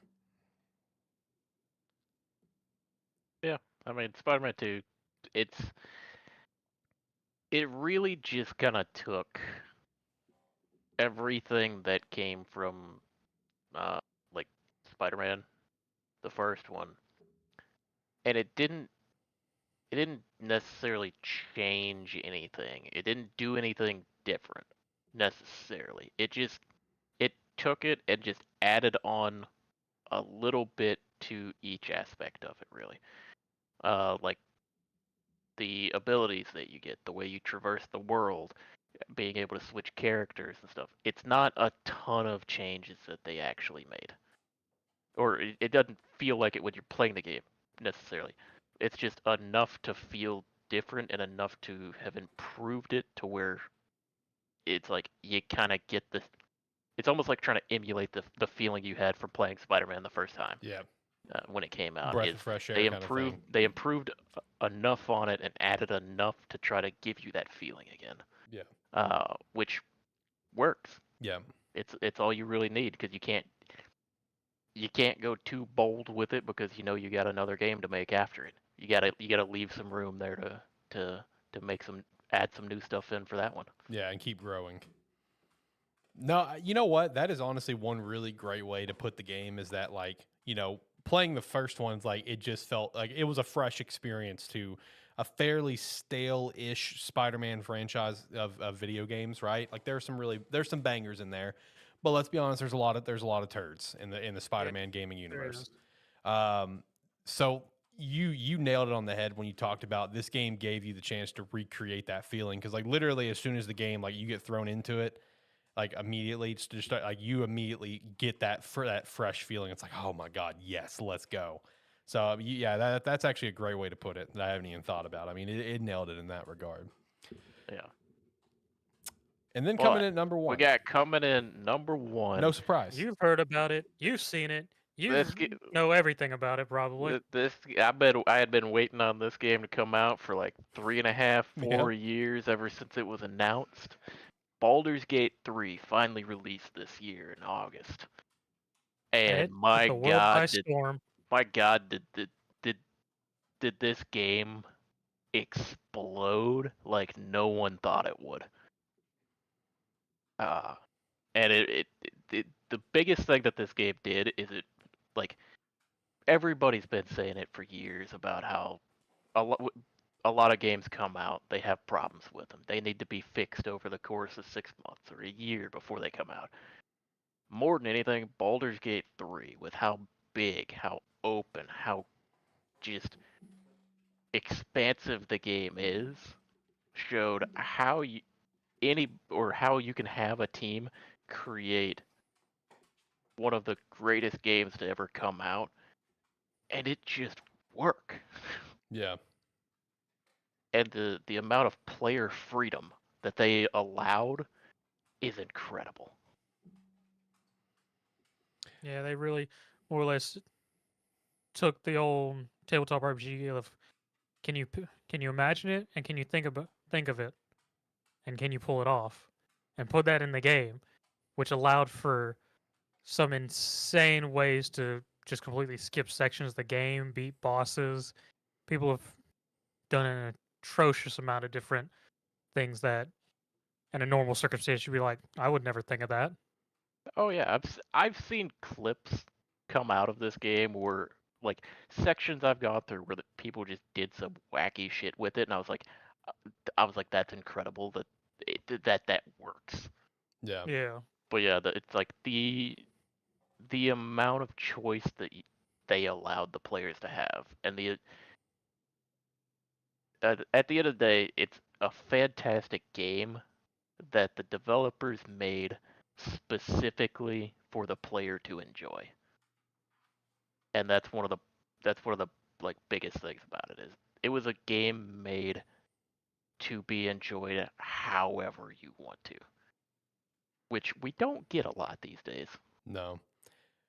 Yeah, I mean, Spider-Man 2, it really just kind of took everything that came from uh like Spider-Man, the first one, and it didn't necessarily change anything. It didn't do anything different necessarily. It took it and just added on a little bit to each aspect of it, really. Like the abilities that you get, the way you traverse the world, being able to switch characters and stuff. It's not a ton of changes that they actually made, or it doesn't feel like it when you're playing the game necessarily. It's just enough to feel different and enough to have improved it to where it's like you kind of get the. It's almost like trying to emulate the feeling you had from playing Spider-Man the first time. Yeah. When it came out, Breath is of fresh they air kind of improved thing. they improved enough on it and added enough to try to give you that feeling again. Yeah. Which works. Yeah. It's all you really need, because you can't go too bold with it, because you know you got another game to make after it. You gotta leave some room there to add some new stuff in for that one. Yeah, and keep growing. No, you know what? That is honestly one really great way to put the game, is that, like, you know, playing the first one's like, it just felt like it was a fresh experience to a fairly stale-ish Spider-Man franchise of video games, right? Like there's some bangers in there. But let's be honest, there's a lot of turds in the Spider-Man gaming universe. So you nailed it on the head when you talked about this game gave you the chance to recreate that feeling, because like literally as soon as the game, like, you get thrown into it, like immediately it's just like you immediately get that fresh feeling. It's like, oh my god, yes, let's go. So yeah, that's actually a great way to put it that I haven't even thought about. I mean, it nailed it in that regard. Yeah. And then coming But in at number we 1, got coming in number one. no surprise. You've heard about it. You've seen it. You This ge- know everything about it, probably. this I bet I had been waiting on this game to come out for like 3.5, Yeah. 4 years, ever since it was announced. Baldur's Gate 3 finally released this year in August. And It took the world by storm. did this game explode like no one thought it would. Uh, and the biggest thing that this game did is it, like, everybody's been saying it for years about how a lot a lot of games come out, they have problems with them. They need to be fixed over the course of 6 months or a year before they come out. More than anything, Baldur's Gate 3, with how big, how open, how just expansive the game is, showed how you can have a team create one of the greatest games to ever come out, and it just work. Yeah. And the amount of player freedom that they allowed is incredible. Yeah, they really more or less took the old tabletop RPG of can you imagine it and can you think of it and can you pull it off and put that in the game, which allowed for some insane ways to just completely skip sections of the game, beat bosses. People have done an atrocious amount of different things that in a normal circumstance you'd be like, I would never think of that. Oh yeah, I've seen clips come out of this game where like sections I've gone through where the people just did some wacky shit with it, and I was like, that's incredible that works. Yeah. Yeah. But yeah, it's like the amount of choice that they allowed the players to have, and at the end of the day, it's a fantastic game that the developers made specifically for the player to enjoy. And that's one of the like biggest things about it is it was a game made to be enjoyed however you want to, which we don't get a lot these days. No.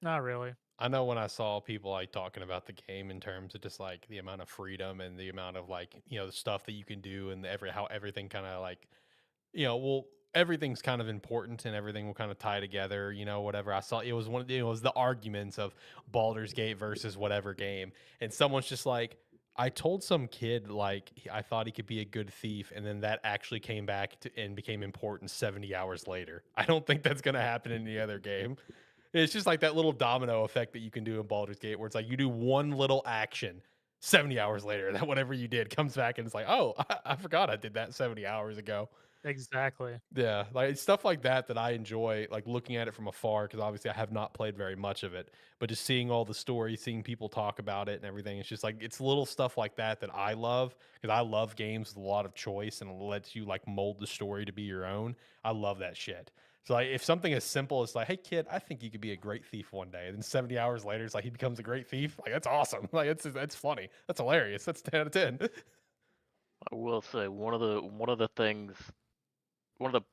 Not really. I know when I saw people like talking about the game in terms of just like the amount of freedom and the amount of like, the stuff that you can do and how everything kind of like, well, everything's kind of important and everything will kind of tie together, whatever. I saw it was it was the arguments of Baldur's Gate versus whatever game. And someone's just like, I told some kid like I thought he could be a good thief, and then that actually came back and became important 70 hours later. I don't think that's going to happen in any other game. It's just like that little domino effect that you can do in Baldur's Gate, where it's like you do one little action 70 hours later, that whatever you did comes back and it's like, oh, I forgot I did that 70 hours ago. Exactly. Yeah, like it's stuff like that I enjoy, like looking at it from afar, because obviously I have not played very much of it, but just seeing all the stories, seeing people talk about it and everything, it's just like it's little stuff like that I love, because I love games with a lot of choice and it lets you like mold the story to be your own. I love that shit. So like if something as simple as like, hey kid, I think you could be a great thief one day, and then 70 hours later it's like he becomes a great thief, like that's awesome. Like that's funny. That's hilarious. That's 10 out of 10. I will say one of the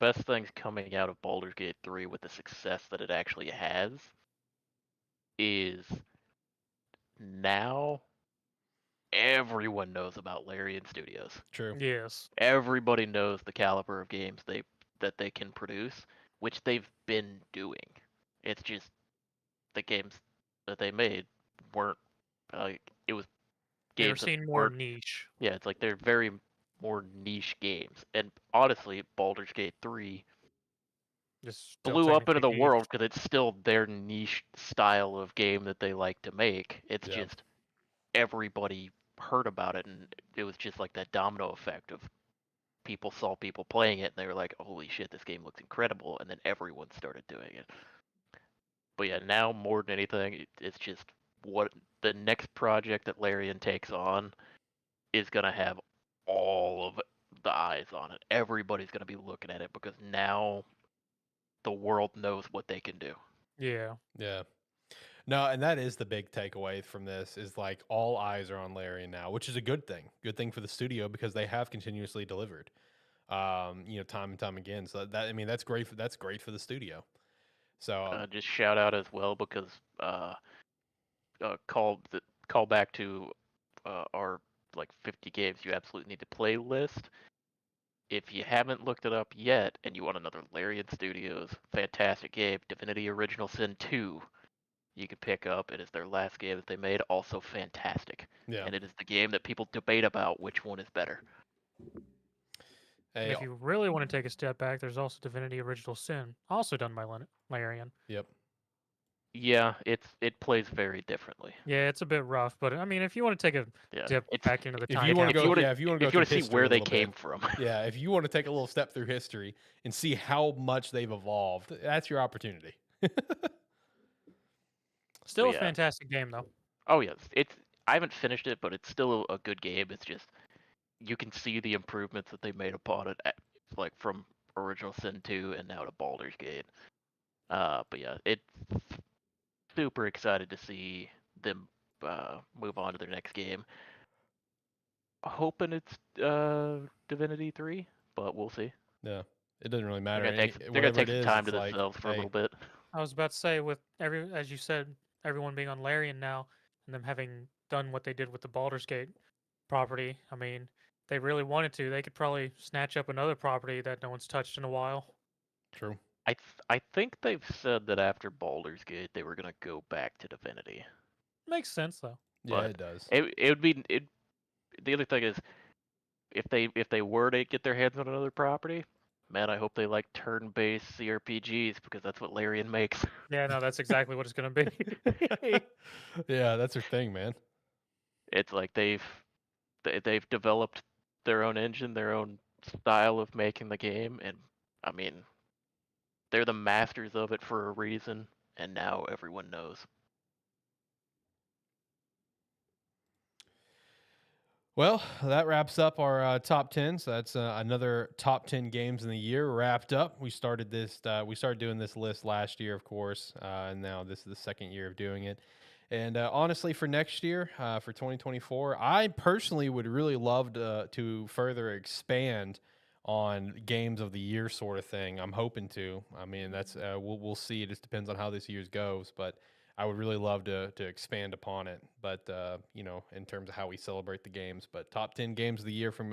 best things coming out of Baldur's Gate 3 with the success that it actually has is now everyone knows about Larian Studios. True. Yes. Everybody knows the caliber of games that they can produce, which they've been doing. It's just the games that they made weren't it was They were games that seen more weren't. niche. Yeah, it's like they're very more niche games. And honestly, Baldur's Gate 3 Just still blew up into technically the niche. world because it's still their niche style of game that they like to make. It's Yeah. just everybody heard about it, and it was just like that domino effect of people saw people playing it and they were like, holy shit, this game looks incredible, and then everyone started doing it. But yeah, now more than anything, it's just what the next project that Larian takes on is going to have all of the eyes on it. Everybody's going to be looking at it because now the world knows what they can do. Yeah. Yeah. No, and that is the big takeaway from this is like all eyes are on Larian now, which is a good thing. Good thing for the studio because they have continuously delivered, time and time again. So that, I mean, that's great. That's great for the studio. So Just shout out as well because call back to our like 50 games you absolutely need to play list. If you haven't looked it up yet and you want another Larian Studios fantastic game, Divinity Original Sin 2, you can pick up. It is their last game that they made, also fantastic. yeah, And it is the game that people debate about which one is better. And hey, if you really want to take a step back, there's also Divinity Original Sin, also done by Larian. yep, Yeah, it plays very differently. Yeah, it's a bit rough, but I mean, if you want to take a Yeah, dip it's back into the if time you want to if go, you wanna yeah, if you want to go if you through wanna see history where a they little came bit, from. yeah, if you want to take a little step through history and see how much they've evolved, that's your opportunity. Still a yeah. fantastic game though. Oh yes, I haven't finished it, but it's still a good game. It's just you can see the improvements that they made upon it, like from Original Sin 2 and now to Baldur's Gate. But yeah, it's super excited to see them move on to their next game. Hoping it's Divinity 3, but we'll see. Yeah, it doesn't really matter. They're gonna Whatever take it some is, time it's to like, themselves for a hey, little bit. I was about to say, with as you said, everyone being on Larian now, and them having done what they did with the Baldur's Gate property. I mean, they really wanted to. They could probably snatch up another property that no one's touched in a while. true. I think they've said that after Baldur's Gate they were gonna go back to Divinity. Makes sense though. Yeah, But it does. it would be it. The other thing is, if they were to get their hands on another property, man, I hope they like turn-based CRPGs because that's what Larian makes. Yeah, no, that's exactly what it's gonna be. Yeah, that's their thing, man. It's like they've developed their own engine, their own style of making the game, and I mean, they're the masters of it for a reason, and now everyone knows. Well, that wraps up our top 10. So that's another top 10 games in the year wrapped up. We started this. We started doing this list last year, of course, and now this is the second year of doing it. And honestly, for next year, for 2024, I personally would really love to further expand on games of the year sort of thing. I'm hoping to. I mean, that's we'll see. It just depends on how this year's goes, but I would really love to expand upon it. But you know, in terms of how we celebrate the games, but top 10 games of the year from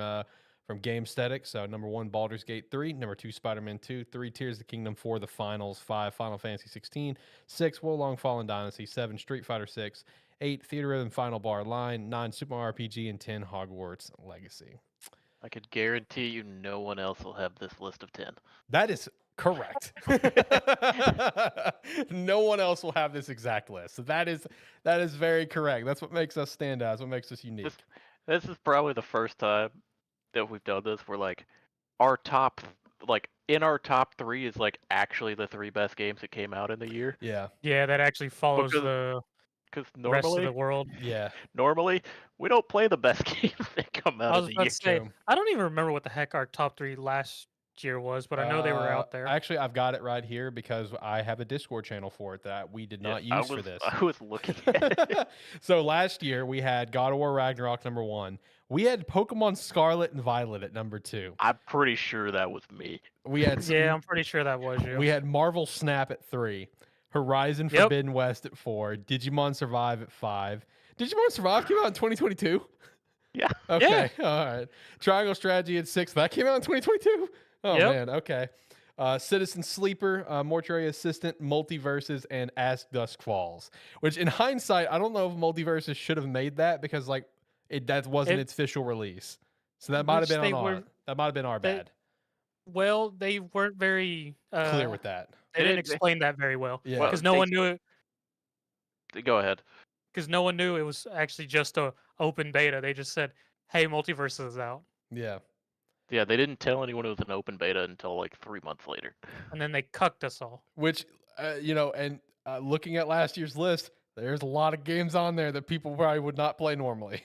Gamestetic. So number 1, Baldur's Gate 3. Number 2, Spider-Man 2. 3, Tears of the Kingdom 4, The Finals. 5, Final Fantasy 16. 6, Wolong Fallen Dynasty. 7, Street Fighter 6. 8, Theater Rhythm Final Bar Line. 9, Super Mario RPG. And 10, Hogwarts Legacy. I could guarantee you no one else will have this list of 10. That is correct. No one else will have this exact list. So that is very correct. That's what makes us stand out. That's what makes us unique. This is probably the first time that we've done this where like our top in our top 3 is like actually the 3 best games that came out in the year. Yeah. Yeah, that actually follows the Because rest of normally, the world. Yeah. normally we don't play the best games that come out I of was the about year. to say, True. I don't even remember what the heck our top 3 last year was, but I know they were out there. Actually, I've got it right here because I have a Discord channel for it that we did not use for this. I was looking at it. So last year we had God of War Ragnarok number 1. We had Pokemon Scarlet and Violet at number 2. I'm pretty sure that was me. We had Yeah, I'm pretty sure that was you. we had Marvel Snap at 3. Horizon Yep. Forbidden West at 4. Digimon Survive at 5. Digimon Survive came out in 2022? Yeah. Okay. All right. Triangle Strategy at 6. That came out in 2022? Oh, Yep. man. Okay. Citizen Sleeper, Mortuary Assistant, Multiverses, and As Dusk Falls. Which, in hindsight, I don't know if Multiverses should have made that because, like, that wasn't its official release. So that might have Which been they on our, were- that might have been our they- bad. Well, they weren't very Clear with that. They didn't They- explain that very well. Yeah. Well, Because no they- one knew it. Go ahead. Because no one knew it was actually just a open beta. They just said, "Hey, Multiverse is out," Yeah. Yeah, they didn't tell anyone it was an open beta until like 3 months later. and then they cucked us all. Which, you know, and looking at last year's list, there's a lot of games on there that people probably would not play normally.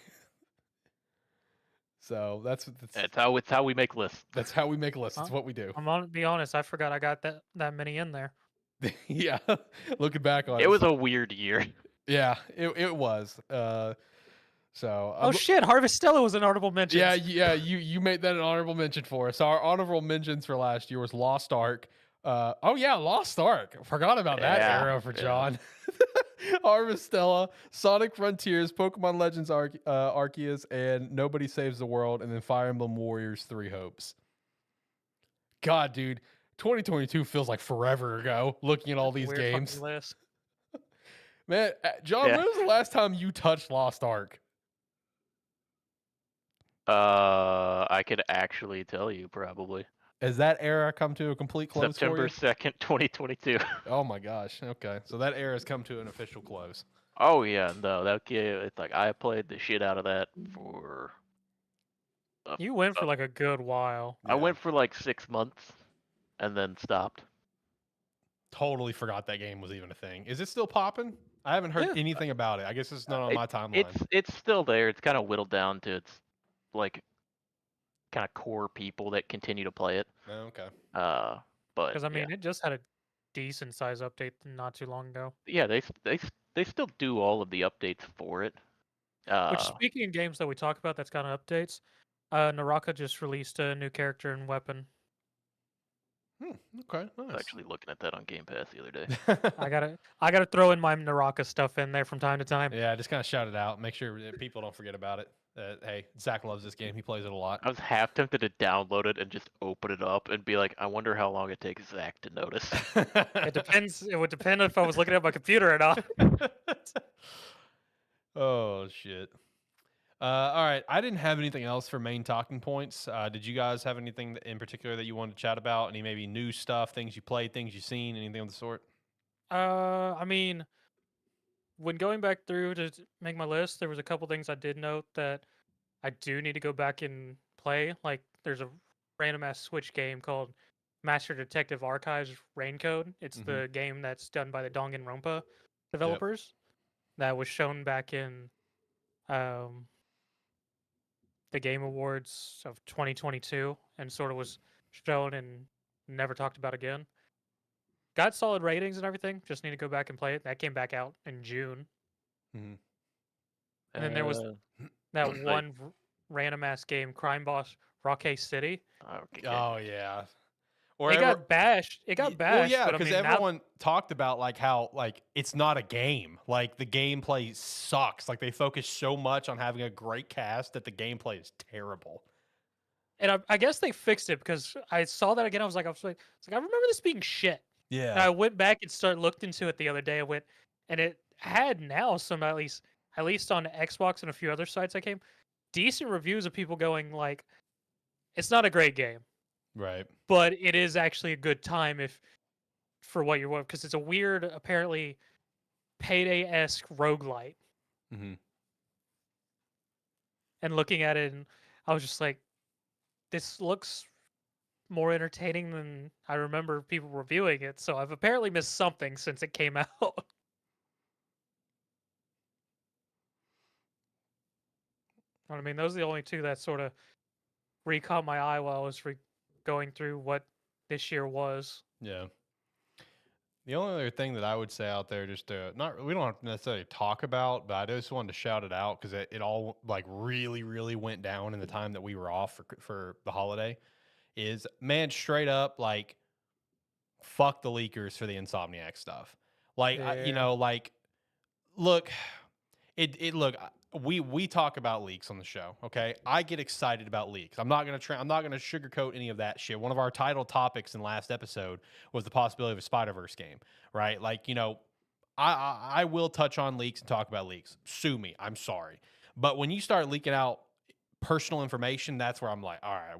So that's It's how we make lists. that's how we make lists. That's what we do. I'm gonna be honest. I forgot I got that many in there. Yeah. Looking back on it. It was a weird year. Yeah, it was. So Oh shit! Harvestella was an honorable mention. yeah, you made that an honorable mention for us. Our honorable mentions for last year was Lost Ark. Oh yeah, Lost Ark. Forgot about that Yeah, era for yeah. John. Harvestella, Sonic Frontiers, Pokemon Legends Arceus, and Nobody Saves the World, and then Fire Emblem Warriors 3 Hopes. God, dude, 2022 feels like forever ago. Looking at all these Weird fucking games, list. man. John, Yeah. when was the last time you touched Lost Ark? I could actually tell you probably. Has that era come to a complete close September for you? 2nd, 2022. Oh my gosh. Okay, so that era has come to an official close. Oh yeah, no, that game. It's like I played the shit out of that for. You went for like a good while. I went for like 6 months, and then stopped. Totally forgot that game was even a thing. Is it still popping? I haven't heard Yeah. anything about it. I guess it's not on my timeline. It's still there. It's kind of whittled down to its like kind of core people that continue to play it. Oh, okay. But Because I yeah, mean, it just had a decent size update not too long ago. yeah, they still do all of the updates for it. Which, speaking of games that we talk about that's got updates, Naraka just released a new character and weapon. Okay, I was nice. actually looking at that on Game Pass the other day. I gotta throw in my Naraka stuff in there from time to time. Yeah, just kind of shout it out. Make sure that people don't forget about it. Hey, Zach loves this game. He plays it a lot. I was half tempted to download it and just open it up and be like, I wonder how long it takes Zach to notice. It depends. It would depend if I was looking at my computer or not. Oh shit. All right. I didn't have anything else for main talking points. Did you guys have anything in particular that you wanted to chat about? Any maybe new stuff, things you played, things you've seen, anything of the sort? I mean, when going back through to make my list, there was a couple things I did note that I do need to go back and play. Like, there's a random ass Switch game called Master Detective Archives Raincode. It's the game that's done by the Danganronpa developers that was shown back in the Game Awards of 2022 and sort of was shown and never talked about again. Got solid ratings and everything. Just need to go back and play it. That came back out in June. Mm-hmm. And then there was that one random ass game, Crime Boss Rockay City. Okay. Oh yeah. It got bashed. It got bashed. Well, yeah, but I because mean, everyone talked about like how like it's not a game. Like the gameplay sucks. Like they focus so much on having a great cast that the gameplay is terrible. And I guess they fixed it because I saw that again. I was like, I remember this being shit. Yeah. And I went back and looked into it the other day. And it had now some at least on Xbox and a few other sites I came, decent reviews of people going like, it's not a great game, Right. but it is actually a good time for what you're, because it's a weird, apparently Payday-esque roguelite. Mm-hmm. And looking at it, and I was just like, this looks more entertaining than I remember people reviewing it. So I've apparently missed something since it came out. I mean, those are the only two that sort of caught my eye while I was going through what this year was. Yeah. The only other thing that I would say out there, just to we don't have to necessarily talk about, but I just wanted to shout it out because it all like really, really went down in the time that we were off for the holiday. Is man straight up like fuck the leakers for the Insomniac stuff. Like like look, we talk about leaks on the show, okay? I get excited about leaks. I'm not gonna sugarcoat any of that shit. One of our title topics in last episode was the possibility of a Spider-Verse game, right? Like, I will touch on leaks and talk about leaks. Sue me, I'm sorry. But when you start leaking out personal information, that's where I'm like, all right,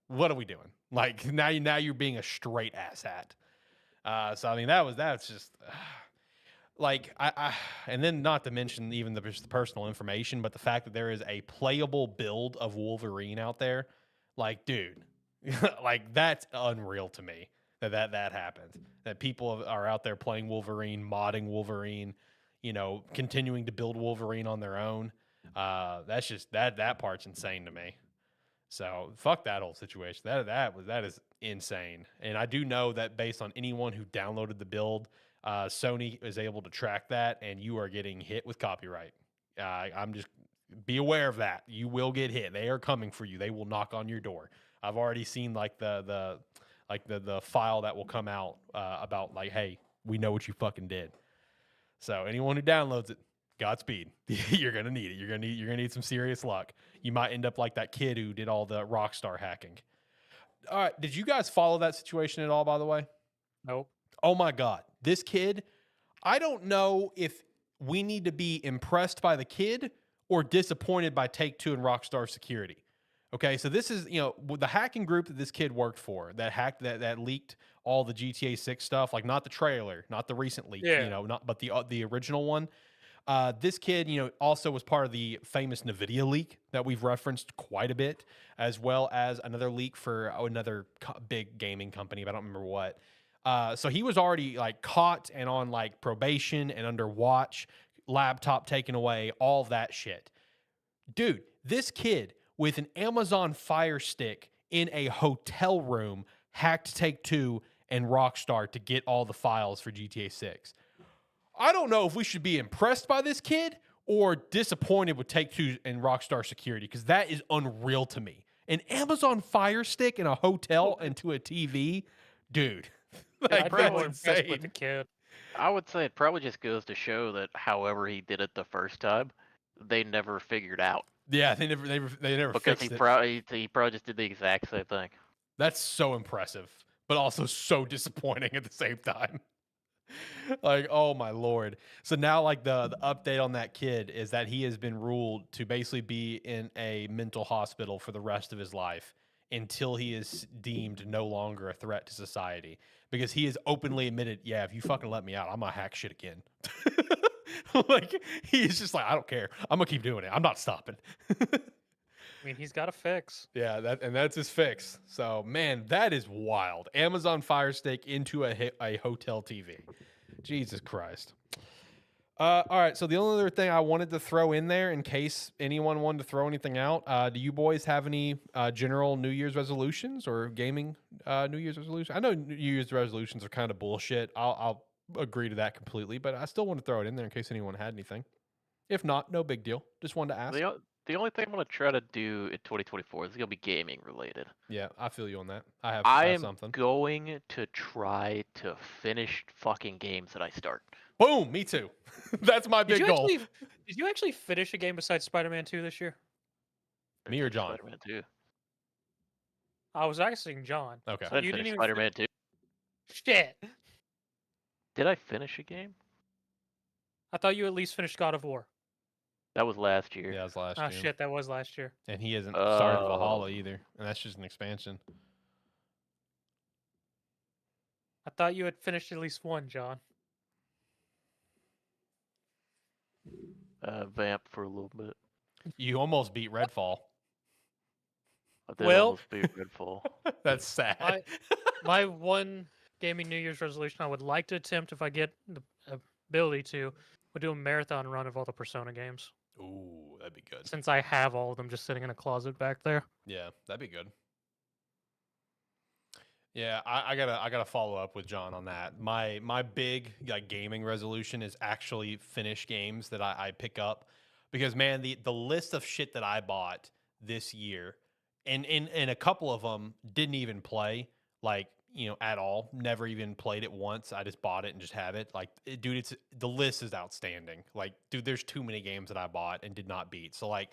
what are we doing? Like now you're being a straight asshat. So I mean that's just like I and then not to mention even the personal information, but the fact that there is a playable build of Wolverine out there, like dude, like that's unreal to me that happens. That people are out there playing Wolverine, modding Wolverine, continuing to build Wolverine on their own. That's just that part's insane to me. So fuck that whole situation. That is insane. And I do know that based on anyone who downloaded the build, Sony is able to track that, and you are getting hit with copyright. I'm just be aware of that. You will get hit. They are coming for you. They will knock on your door. I've already seen like the file that will come out about like, hey, we know what you fucking did. So anyone who downloads it, Godspeed. You're gonna need it. You're gonna need some serious luck. You might end up like that kid who did all the Rockstar hacking. All right, did you guys follow that situation at all? By the way, Nope. Oh my God, this kid. I don't know if we need to be impressed by the kid or disappointed by Take-Two and Rockstar Security. Okay, so this is the hacking group that this kid worked for that hacked that leaked all the GTA 6 stuff, like not the trailer, not the recent leak, but the original one. This kid, also was part of the famous NVIDIA leak that we've referenced quite a bit, as well as another leak for another big gaming company, but I don't remember what. So he was already like caught and on like probation and under watch, laptop taken away, all that shit. Dude, this kid with an Amazon Fire Stick in a hotel room, hacked Take-Two and Rockstar to get all the files for GTA 6. I don't know if we should be impressed by this kid or disappointed with Take-Two and Rockstar security, because that is unreal to me. An Amazon Fire Stick in a hotel into a TV? Dude. I'd be that's more impressed with insane. the kid. I would say it probably just goes to show that however he did it the first time, they never figured out. Yeah, they never Because fixed it. he probably just did the exact same thing. That's so impressive, but also so disappointing at the same time. Like, oh my Lord. So now, like, the update on that kid is that he has been ruled to basically be in a mental hospital for the rest of his life until he is deemed no longer a threat to society, because he has openly admitted, yeah, if you fucking let me out, I'm gonna hack shit again. Like, he's just like, I don't care, I'm gonna keep doing it, I'm not stopping. I mean, he's got a fix. Yeah, that's his fix. So, man, that is wild. Amazon Fire Stick into a hotel TV. Jesus Christ. All right, so the only other thing I wanted to throw in there, in case anyone wanted to throw anything out, do you boys have any general New Year's resolutions or gaming New Year's resolutions? I know New Year's resolutions are kind of bullshit. I'll agree to that completely, but I still want to throw it in there in case anyone had anything. If not, no big deal. Just wanted to ask. The only thing I'm gonna try to do in 2024 is gonna be gaming related. Yeah, I feel you on that. I have I am something. going to try to finish fucking games that I start. Boom, me too. That's my big goal. Did you actually finish a game besides Spider-Man 2 this year? Me or John? Spider-Man 2. I was asking John. Okay. I didn't You finish didn't even Spider-Man 2. Shit. Did I finish a game? I thought you at least finished God of War. That was last year. Yeah, it was last Oh year. shit, that was last year. And he hasn't started Valhalla Oh. either, and that's just an expansion. I thought you had finished at least one, John. Vamp for a little bit. You almost beat Redfall. I did Well- almost beat Redfall. That's sad. My one gaming New Year's resolution I would like to attempt, if I get the ability to, would do a marathon run of all the Persona games. Ooh, that'd be good. Since I have all of them just sitting in a closet back there. Yeah, that'd be good. Yeah, I gotta follow up with John on that. My big gaming resolution is actually finish games that I pick up, because man, the list of shit that I bought this year, and a couple of them didn't even play, like, you know, at all. Never even played it once. I just bought it and just have it. Like, dude, the list is outstanding. Like, dude, there's too many games that I bought and did not beat. So, like,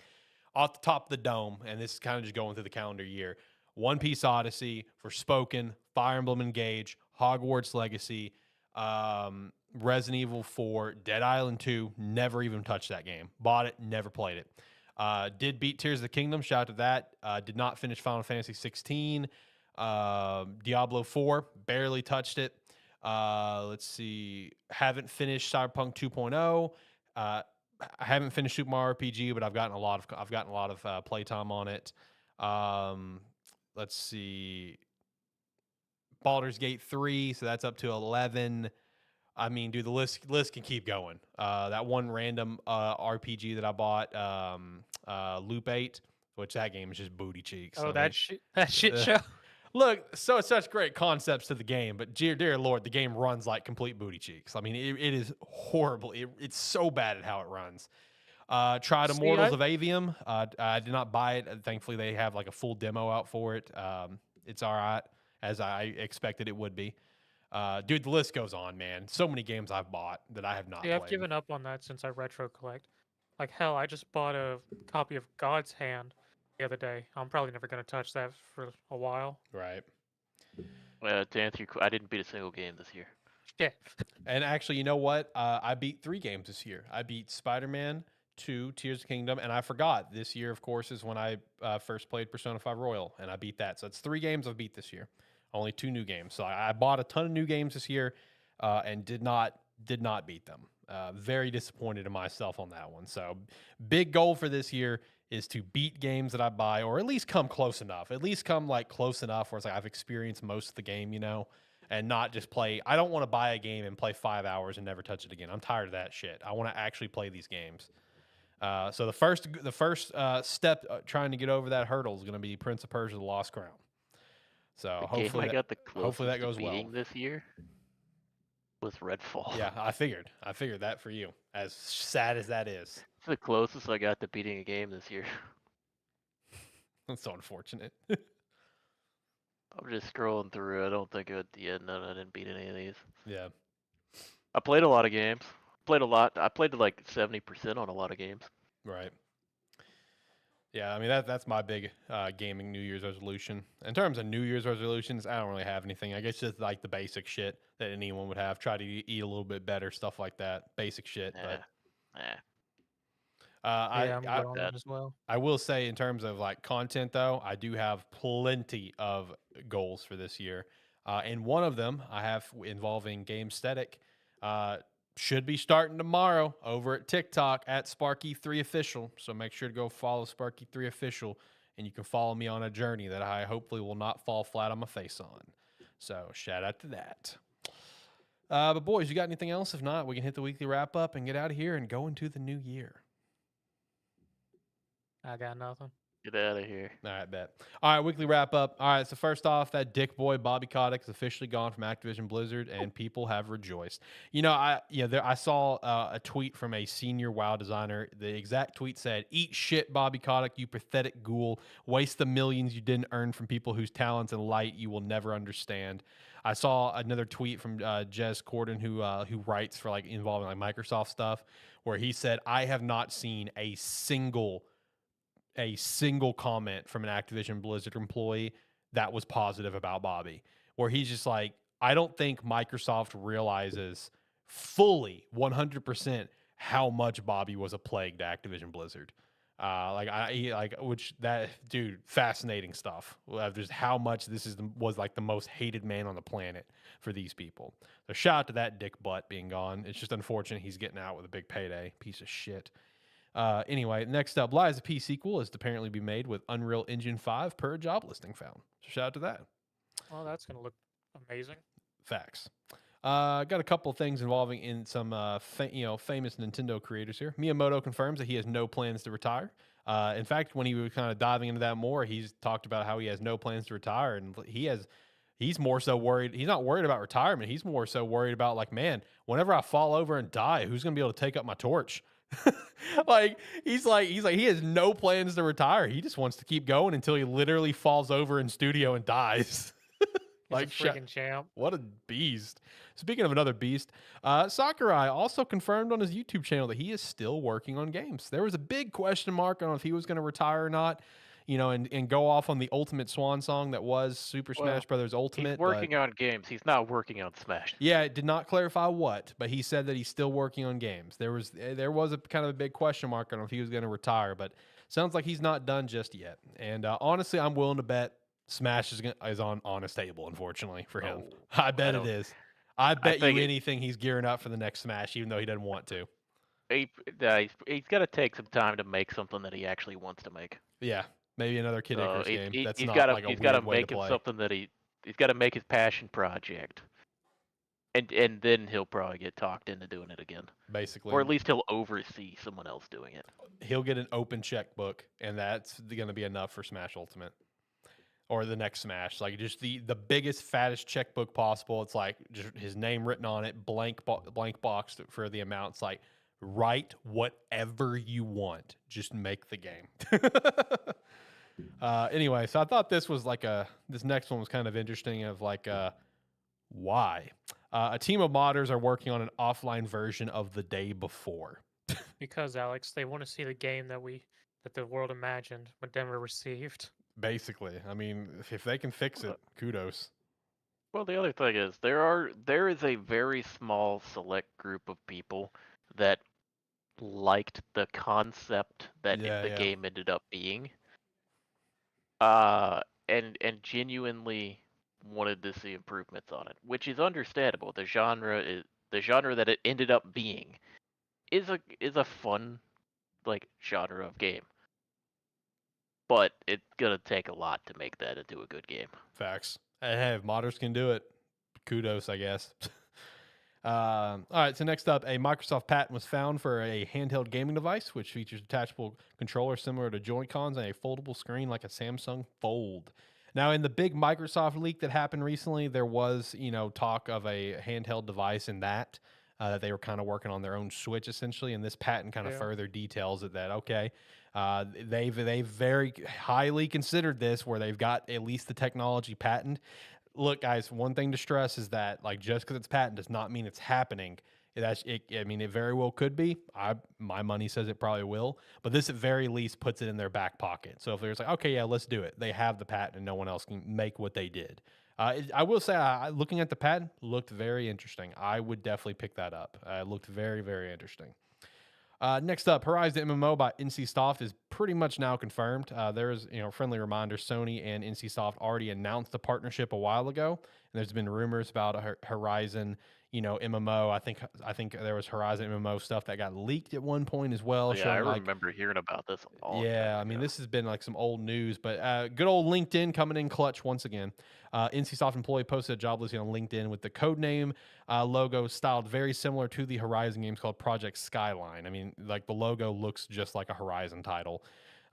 off the top of the dome, and this is kind of just going through the calendar year: One Piece Odyssey, Forspoken, Fire Emblem Engage, Hogwarts Legacy, Resident Evil 4, Dead Island 2. Never even touched that game. Bought it, never played it. Did beat Tears of the Kingdom. Shout out to that. Did not finish Final Fantasy 16. Diablo 4, barely touched it. Let's see. Haven't finished Cyberpunk 2.0. I haven't finished Super Mario RPG, but I've gotten a lot of playtime on it. Let's see. Baldur's Gate 3, so that's up to 11. I mean, dude, the list can keep going. That one random RPG that I bought, Loop 8, which that game is just booty cheeks. Oh, I that shit show. Look, so it's such great concepts to the game, but dear Lord, the game runs like complete booty cheeks. I mean, it is horrible. It's so bad at how it runs. Tried Immortals of Avium. I did not buy it. Thankfully, they have like a full demo out for it. It's all right, as I expected it would be. Dude, the list goes on, man. So many games I've bought that I have not Yeah, played. I've given up on that since I retro collect. Like, hell, I just bought a copy of God's Hand the other day. I'm probably never going to touch that for a while. Right. To answer your I didn't beat a single game this year. Shit. And actually, you know what? I beat 3 games this year. I beat Spider-Man 2, Tears of the Kingdom, and I forgot this year, of course, is when I first played Persona 5 Royal, and I beat that. So it's 3 games I've beat this year. Only 2 new games. So I bought a ton of new games this year, and did not beat them. Very disappointed in myself on that one. So big goal for this year is to beat games that I buy, or at least come close enough. At least come like close enough where it's like I've experienced most of the game, you know, and not just play. I don't want to buy a game and play 5 hours and never touch it again. I'm tired of that shit. I want to actually play these games. So the first step trying to get over that hurdle is going to be Prince of Persia: The Lost Crown. So The game I got the hopefully that closest to goes well. beating this year was Redfall. Yeah, I figured that for you. As sad as that is, It's the closest I got to beating a game this year. that's so unfortunate. I'm just scrolling through. I don't think at the end I didn't beat any of these. Yeah, I played a lot of games. Played a lot. I played like 70% on a lot of games. right. Yeah, I mean that's my big gaming New Year's resolution. In terms of New Year's resolutions, I don't really have anything. I guess just like the basic shit that anyone would have. Try to eat a little bit better, stuff like that. Basic shit. But I'm good on that as well. I will say, in terms of like content, though, I do have plenty of goals for this year, and one of them I have involving Gamesthetic. Should be starting tomorrow over at TikTok at Sparky3Official. So make sure to go follow Sparky3Official, and you can follow me on a journey that I hopefully will not fall flat on my face on. So shout out to that. But boys, you got anything else? If not, we can hit the weekly wrap up and get out of here and go into the new year. I got nothing. Get out of here. All right, bet. All right, weekly wrap up. All right, so first off, that dick boy Bobby Kotick is officially gone from Activision Blizzard, and people have rejoiced. I saw a tweet from a senior WoW designer. The exact tweet said, "Eat shit, Bobby Kotick, you pathetic ghoul. Waste the millions you didn't earn from people whose talents and light you will never understand." I saw another tweet from Jez Corden, who writes for like involving like Microsoft stuff, where he said, "I have not seen a single comment from an Activision Blizzard employee that was positive about Bobby," where he's just like, I don't think Microsoft realizes fully 100% how much Bobby was a plague to Activision Blizzard. Fascinating stuff of just how much was like the most hated man on the planet for these people. So shout out to that dick butt being gone. It's just unfortunate he's getting out with a big payday. Piece of shit. Anyway, next up, Lies of P sequel is to apparently be made with Unreal Engine 5 per job listing found. So shout out to that. Well, that's going to look amazing. Facts. Got a couple of things involving in some famous Nintendo creators here. Miyamoto confirms that he has no plans to retire. In fact, when he was kind of diving into that more, he's talked about how he has no plans to retire, and he's more so worried. He's not worried about retirement. He's more so worried about like, man, whenever I fall over and die, who's going to be able to take up my torch? He's like he has no plans to retire. He just wants to keep going until he literally falls over in studio and dies. Like a freaking champ. What a beast. Speaking of another beast, Sakurai also confirmed on his YouTube channel that he is still working on games. There was a big question mark on if he was going to retire or not, and go off on the ultimate swan song that was Super Smash Brothers Ultimate. He's working on games. He's not working on Smash. Yeah, it did not clarify what, but he said that he's still working on games. There was a kind of a big question mark on if he was going to retire, but sounds like he's not done just yet. And honestly, I'm willing to bet Smash is on his table, unfortunately, for him. I bet it is. I bet you anything he's gearing up for the next Smash, even though he doesn't want to. He's got to take some time to make something that he actually wants to make. Yeah, maybe another Kid Icarus game. That's he's not gotta, like a he's weird got to way make to it play. something that he's got to make his passion project, and then he'll probably get talked into doing it again. Basically, or at least he'll oversee someone else doing it. He'll get an open checkbook, and that's going to be enough for Smash Ultimate. Or the next Smash, like just the biggest, fattest checkbook possible. It's like just his name written on it, blank box for the amount. It's like, write whatever you want, just make the game. Anyway, so I thought this was this next one was kind of interesting. Of like, why a team of modders are working on an offline version of The Day Before. Because Alex, they want to see the game that the world imagined but never received. Basically, I mean, if they can fix it, kudos. Well, the other thing is there is a very small select group of people that liked the concept that the game ended up being, and genuinely wanted to see improvements on it, which is understandable. The genre that it ended up being is a fun genre of game. But it's going to take a lot to make that into a good game. Facts. Hey, if modders can do it, kudos, I guess. All right, so next up, a Microsoft patent was found for a handheld gaming device, which features a detachable controller similar to Joy-Cons and a foldable screen like a Samsung Fold. Now, in the big Microsoft leak that happened recently, there was, talk of a handheld device in that they were kind of working on their own Switch essentially, and this patent kind of Yeah. further details it that okay, they've very highly considered this, where they've got at least the technology patent. Look, guys, one thing to stress is that like just because it's patent does not mean it's happening. That's it. I mean, it very well could be. My money says it probably will, but this at very least puts it in their back pocket. So if there's like, okay, yeah, let's do it. They have the patent, and no one else can make what they did. I will say, looking at the patent, looked very interesting. I would definitely pick that up. It looked very, very interesting. Next up, Horizon MMO by NC Soft is pretty much now confirmed. There's, friendly reminder: Sony and NC Soft already announced the partnership a while ago, and there's been rumors about a Horizon, MMO. I think there was Horizon MMO stuff that got leaked at one point as well, Yeah, I showing like remember hearing about this a long yeah, time I mean, ago. this has been like some old news, but good old LinkedIn coming in clutch once again. NCSoft employee posted a job listing on LinkedIn with the codename logo styled very similar to the Horizon games called Project Skyline. I mean, like the logo looks just like a Horizon title.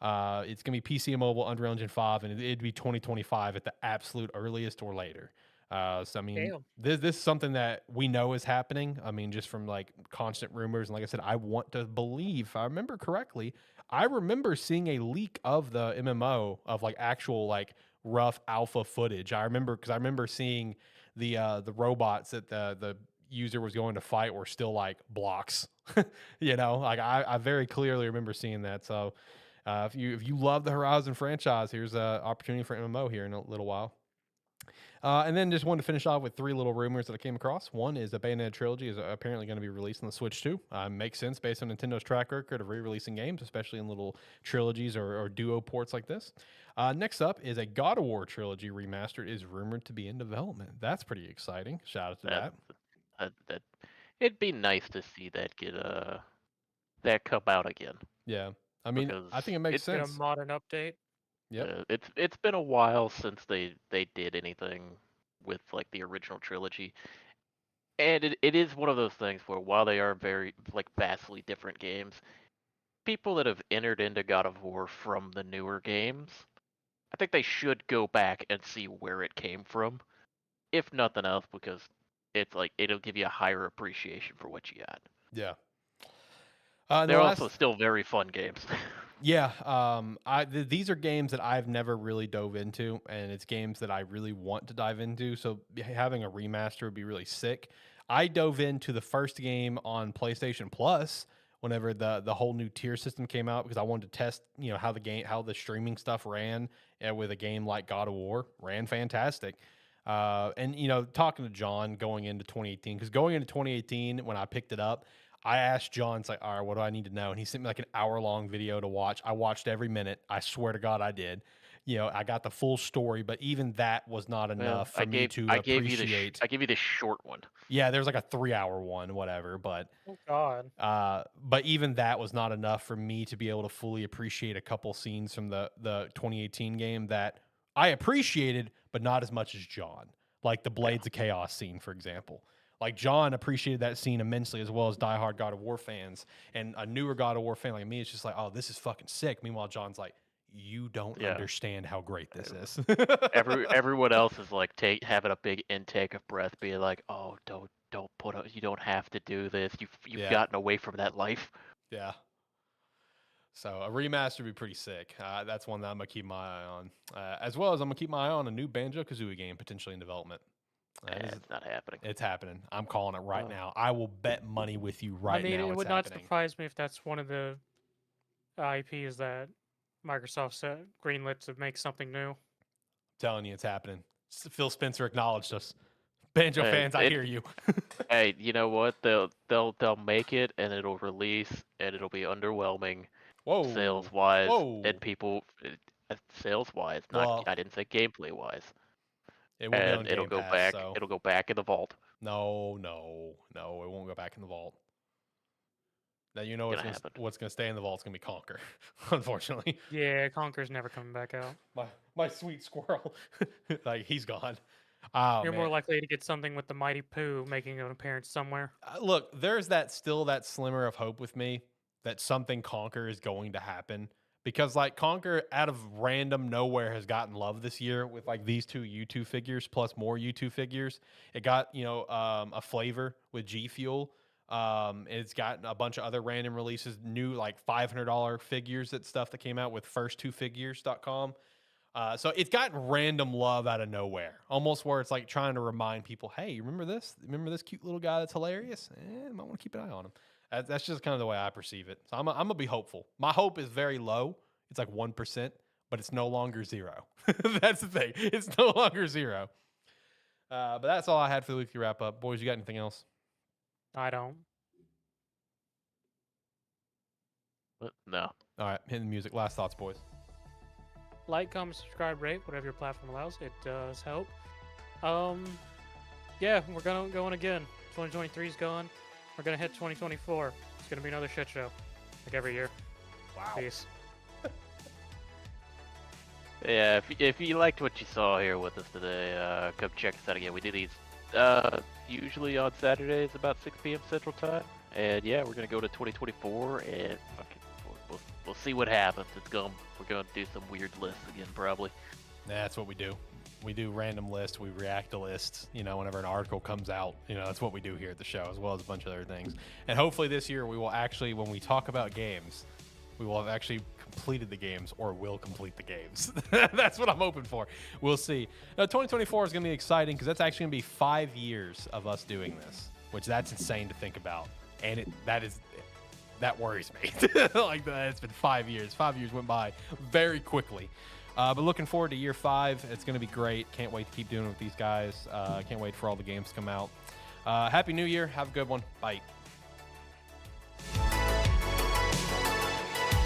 It's going to be PC and mobile, Unreal Engine 5, and it'd be 2025 at the absolute earliest or later. So I mean, Damn. this is something that we know is happening. I mean, just from like constant rumors, and like I said, I want to believe, if I remember correctly, I remember seeing a leak of the MMO of like actual like rough alpha footage. I remember seeing the robots that the user was going to fight were still like blocks. Like I very clearly remember seeing that. So if you love the Horizon franchise, here's an opportunity for MMO here in a little while. And then just wanted to finish off with three little rumors that I came across. One is a Bayonetta trilogy is apparently going to be released on the Switch too. Makes sense based on Nintendo's track record of re-releasing games, especially in little trilogies or duo ports like this. Next up is a God of War trilogy remastered is rumored to be in development. That's pretty exciting. Shout out to that. That it'd be nice to see that that come out again, Yeah. I mean, because I think it makes Get a sense. modern update. Yep. it's been a while since they did anything with like the original trilogy, and it is one of those things where while they are very like vastly different games, people that have entered into God of War from the newer games, I think they should go back and see where it came from, if nothing else, because it's like it'll give you a higher appreciation for what you got. Yeah. And the They're also last still very fun games. Yeah, these are games that I've never really dove into, and it's games that I really want to dive into. So having a remaster would be really sick. I dove into the first game on PlayStation Plus whenever the whole new tier system came out because I wanted to test how the streaming stuff ran with a game like God of War ran fantastic. And talking to John going into 2018, because going into 2018 when I picked it up, I asked John, it's like, all right, what do I need to know? And he sent me like an hour-long video to watch. I watched every minute. I swear to God, I did. I got the full story, but even that was not Well, enough for me to appreciate. I gave you the short one. Yeah, there's like a 3-hour one, whatever. Oh God. But even that was not enough for me to be able to fully appreciate a couple scenes from the 2018 game that I appreciated, but not as much as John. Like the Blades of Chaos scene, for example. Like John appreciated that scene immensely, as well as diehard God of War fans. And a newer God of War fan like me, it's just like, oh, this is fucking sick. Meanwhile, John's like, you don't Yeah. understand how great this is. Everyone else is like having a big intake of breath, being like, "Oh, you don't have to do this. You've Yeah. gotten away from that life." Yeah. So a remaster would be pretty sick. That's one that I'm gonna keep my eye on, as well as I'm gonna keep my eye on a new Banjo Kazooie game potentially in development. It's not happening. It's happening. I'm calling it right Oh. now. I will bet money with you right I mean, now. it It's would not happening. surprise me if that's one of the IPs that Microsoft said greenlit to make something new. I'm telling you, it's happening. Phil Spencer acknowledged us. Banjo fans, I hear you. Hey, you know what? They'll make it, and it'll release, and it'll be underwhelming, Whoa. sales wise, Whoa. and people sales wise. Not Well, I didn't say gameplay wise. it will be on And it'll Game go Pass. back. So It'll go back in the vault. no, it won't go back in the vault. Now you know what's gonna stay in the vault is gonna be Conquer, unfortunately. Yeah, Conker's never coming back out. My sweet squirrel, like he's gone. Oh, You're man. more likely to get something with the Mighty Pooh making an appearance somewhere. Look, there's that slimmer of hope with me that something Conquer is going to happen because like Conquer out of random nowhere has gotten love this year with like these two U2 figures plus more U2 figures. It got, a flavor with G Fuel. It's gotten a bunch of other random releases, new like $500 figures that stuff that came out with first2figures.com. So it's gotten random love out of nowhere, almost where it's like trying to remind people, hey, you remember this? Remember this cute little guy that's hilarious? Might want to keep an eye on him. That's just kind of the way I perceive it. So I'm going to be hopeful. My hope is very low. It's like 1%, but it's no longer zero. That's the thing. It's no longer zero. But that's all I had for the weekly wrap up. Boys, you got anything else? I don't. But no. All right, hitting the music. Last thoughts, boys. Like, comment, subscribe, rate, whatever your platform allows. It does help. Yeah, we're going again. 2023 is gone. We're gonna hit 2024. It's gonna be another shit show, like every year. Wow. Peace. Yeah, if you liked what you saw here with us today, come check us out again. We do these usually on Saturdays about 6 p.m. Central Time. And yeah, we're gonna go to 2024 and fucking we'll see what happens. We're gonna do some weird lists again, probably. That's what we do. We do random lists. We react to lists, whenever an article comes out. That's what we do here at the show, as well as a bunch of other things. And hopefully this year we will actually, when we talk about games, we will have actually completed the games or will complete the games. That's what I'm hoping for. We'll see. Now, 2024 is going to be exciting because that's actually going to be 5 years of us doing this, which that's insane to think about. And that worries me. Like that, it's been 5 years. 5 years went by very quickly. But looking forward to year 5. It's going to be great. Can't wait to keep doing it with these guys. Can't wait for all the games to come out. Happy New Year. Have a good one. Bye.